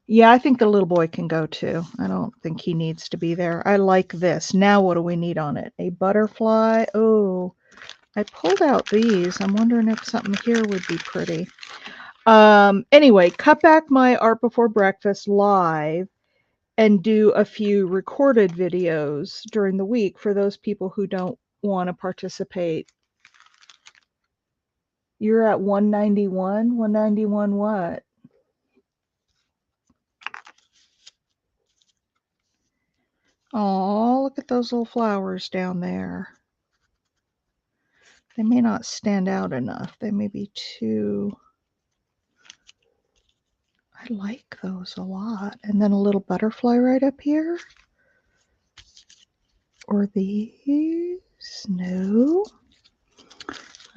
Yeah, I think the little boy can go too. I don't think he needs to be there. I like this. Now what do we need on it? A butterfly. Oh, I pulled out these. I'm wondering if something here would be pretty. Anyway, cut back my art before breakfast live and do a few recorded videos during the week for those people who don't want to participate. You're at 191? 191 what? Oh, look at those little flowers down there. They may not stand out enough. They may be too... I like those a lot. And then a little butterfly right up here. Or these. No.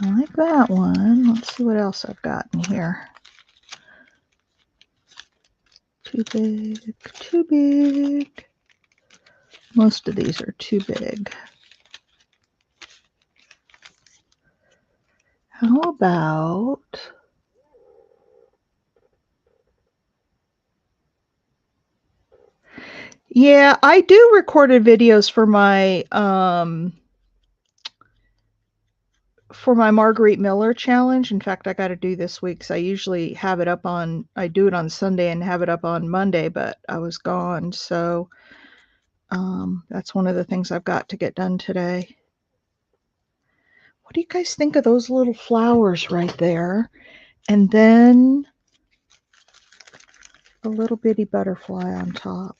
I like that one. Let's see what else I've got in here. Too big. Too big. Most of these are too big. How about... Yeah, I do recorded videos for my Marguerite Miller challenge. In fact, I got to do this week because I usually have it up on, I do it on Sunday and have it up on Monday, but I was gone. So that's one of the things I've got to get done today. What do you guys think of those little flowers right there? And then a little bitty butterfly on top.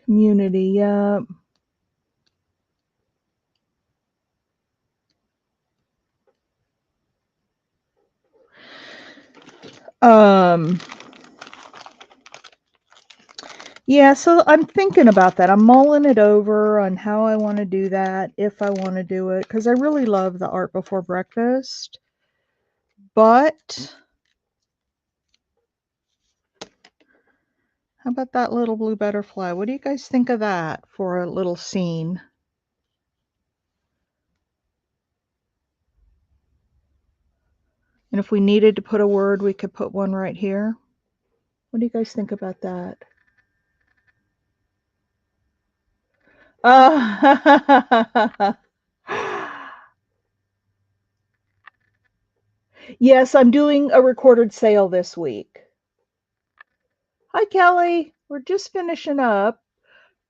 Community, yeah. Yeah, so I'm thinking about that. I'm mulling it over on how I want to do that, if I want to do it, because I really love the art before breakfast. But how about that little blue butterfly? What do you guys think of that for a little scene? And if we needed to put a word, we could put one right here. What do you guys think about that? Yes, I'm doing a recorded sale this week. Hi, Kelly. We're just finishing up.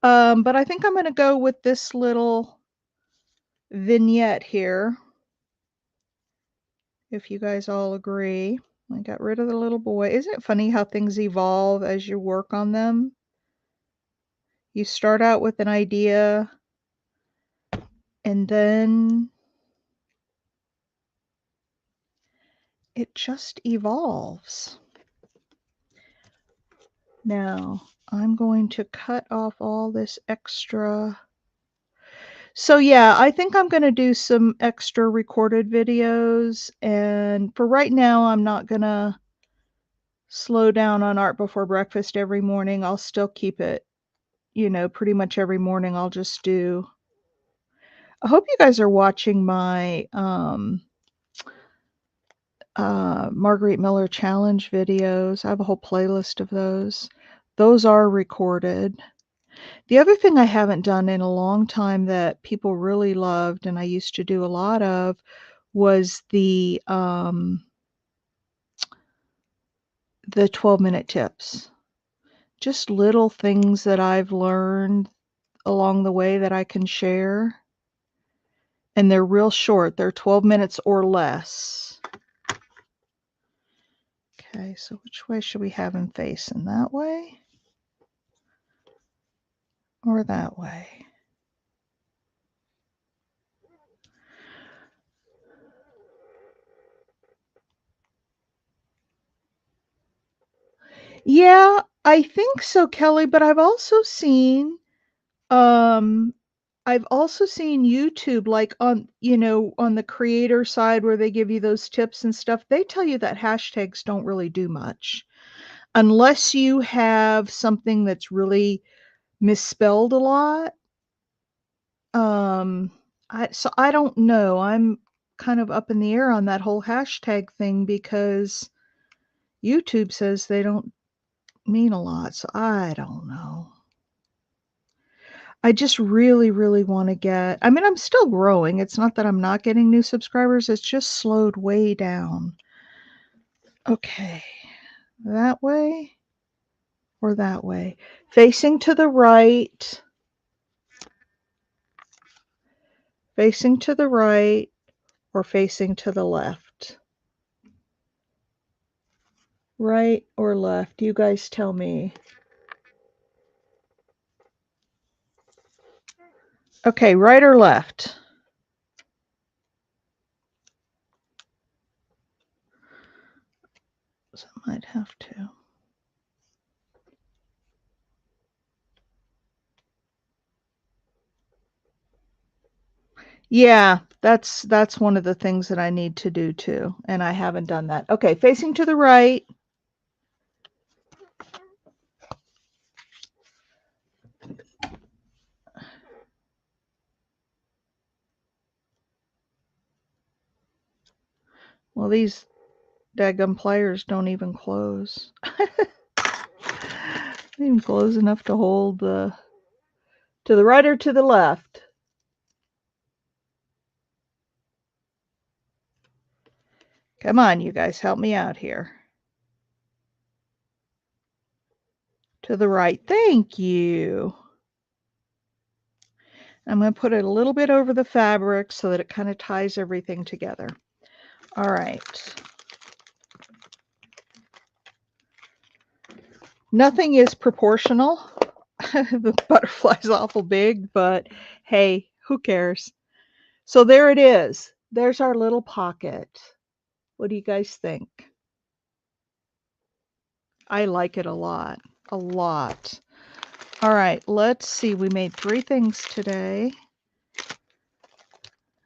But I think I'm going to go with this little vignette here, if you guys all agree. I got rid of the little boy. Isn't it funny how things evolve as you work on them? You start out with an idea, and then it just evolves. Now, I'm going to cut off all this extra. So yeah, I think I'm going to do some extra recorded videos, and for right now, I'm not going to slow down on art before breakfast every morning. I'll still keep it, pretty much every morning I'll just do. I hope you guys are watching my Marguerite Miller challenge videos. I have a whole playlist of those. Those are recorded. The other thing I haven't done in a long time that people really loved and I used to do a lot of was the the 12-minute tips. Just little things that I've learned along the way that I can share. And they're real short. They're 12 minutes or less. Okay, so which way should we have him facing? That way or that way? Yeah, I think so, Kelly, but I've also seen YouTube, like on, on the creator side where they give you those tips and stuff. They tell you that hashtags don't really do much unless you have something that's really misspelled a lot. I don't know. I'm kind of up in the air on that whole hashtag thing because YouTube says they don't mean a lot, so I don't know. I just really, really want to I'm still growing. It's not that I'm not getting new subscribers, it's just slowed way down. Okay, that way or that way? Facing to the right, facing to the right, or facing to the left? Right or left? You guys tell me. Okay, right or left? So I might have to. Yeah, that's one of the things that I need to do too, and I haven't done that. Okay, facing to the right. Well, these daggum pliers don't even close. They even close enough to hold to the right or to the left. Come on, you guys, help me out here. To the right. Thank you. I'm going to put it a little bit over the fabric so that it kind of ties everything together. All right. Nothing is proportional. The butterfly's awful big, but hey, who cares? So there it is. There's our little pocket. What do you guys think? I like it a lot. A lot. All right, let's see. We made 3 things today.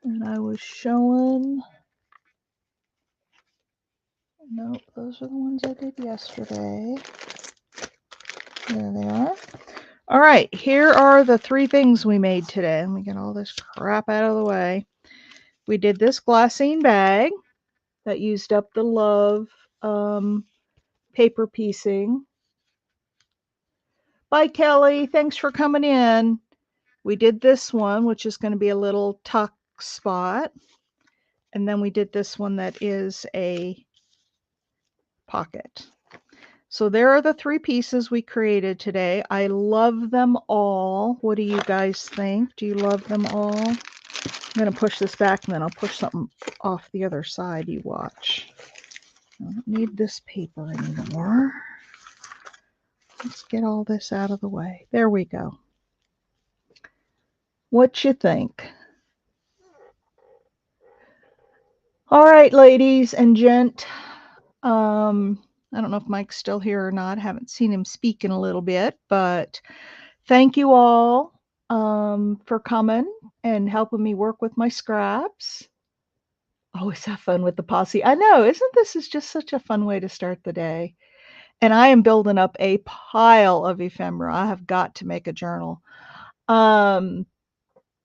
And I was showing... Nope, those are the ones I did yesterday. There they are. All right, here are the 3 things we made today. Let me get all this crap out of the way. We did this glassine bag that used up the Love paper piecing. Bye, Kelly. Thanks for coming in. We did this one, which is going to be a little tuck spot. And then we did this one that is a pocket. So there are the 3 pieces we created today. I love them all. What do you guys think? Do you love them all? I'm going to push this back and then I'll push something off the other side. You watch. I don't need this paper anymore. Let's get all this out of the way. There we go. What you think? All right, ladies and gent. I don't know if Mike's still here or not. I haven't seen him speak in a little bit, but thank you all for coming and helping me work with my scraps. Always have fun with the posse. I know, isn't this is just such a fun way to start the day? And I am building up a pile of ephemera. I have got to make a journal.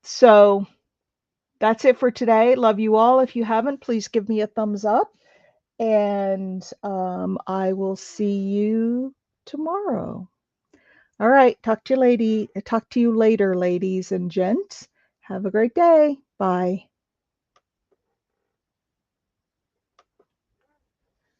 So that's it for today. Love you all. If you haven't, please give me a thumbs up. And I will see you tomorrow. All right. Talk to you later, ladies and gents. Have a great day. Bye.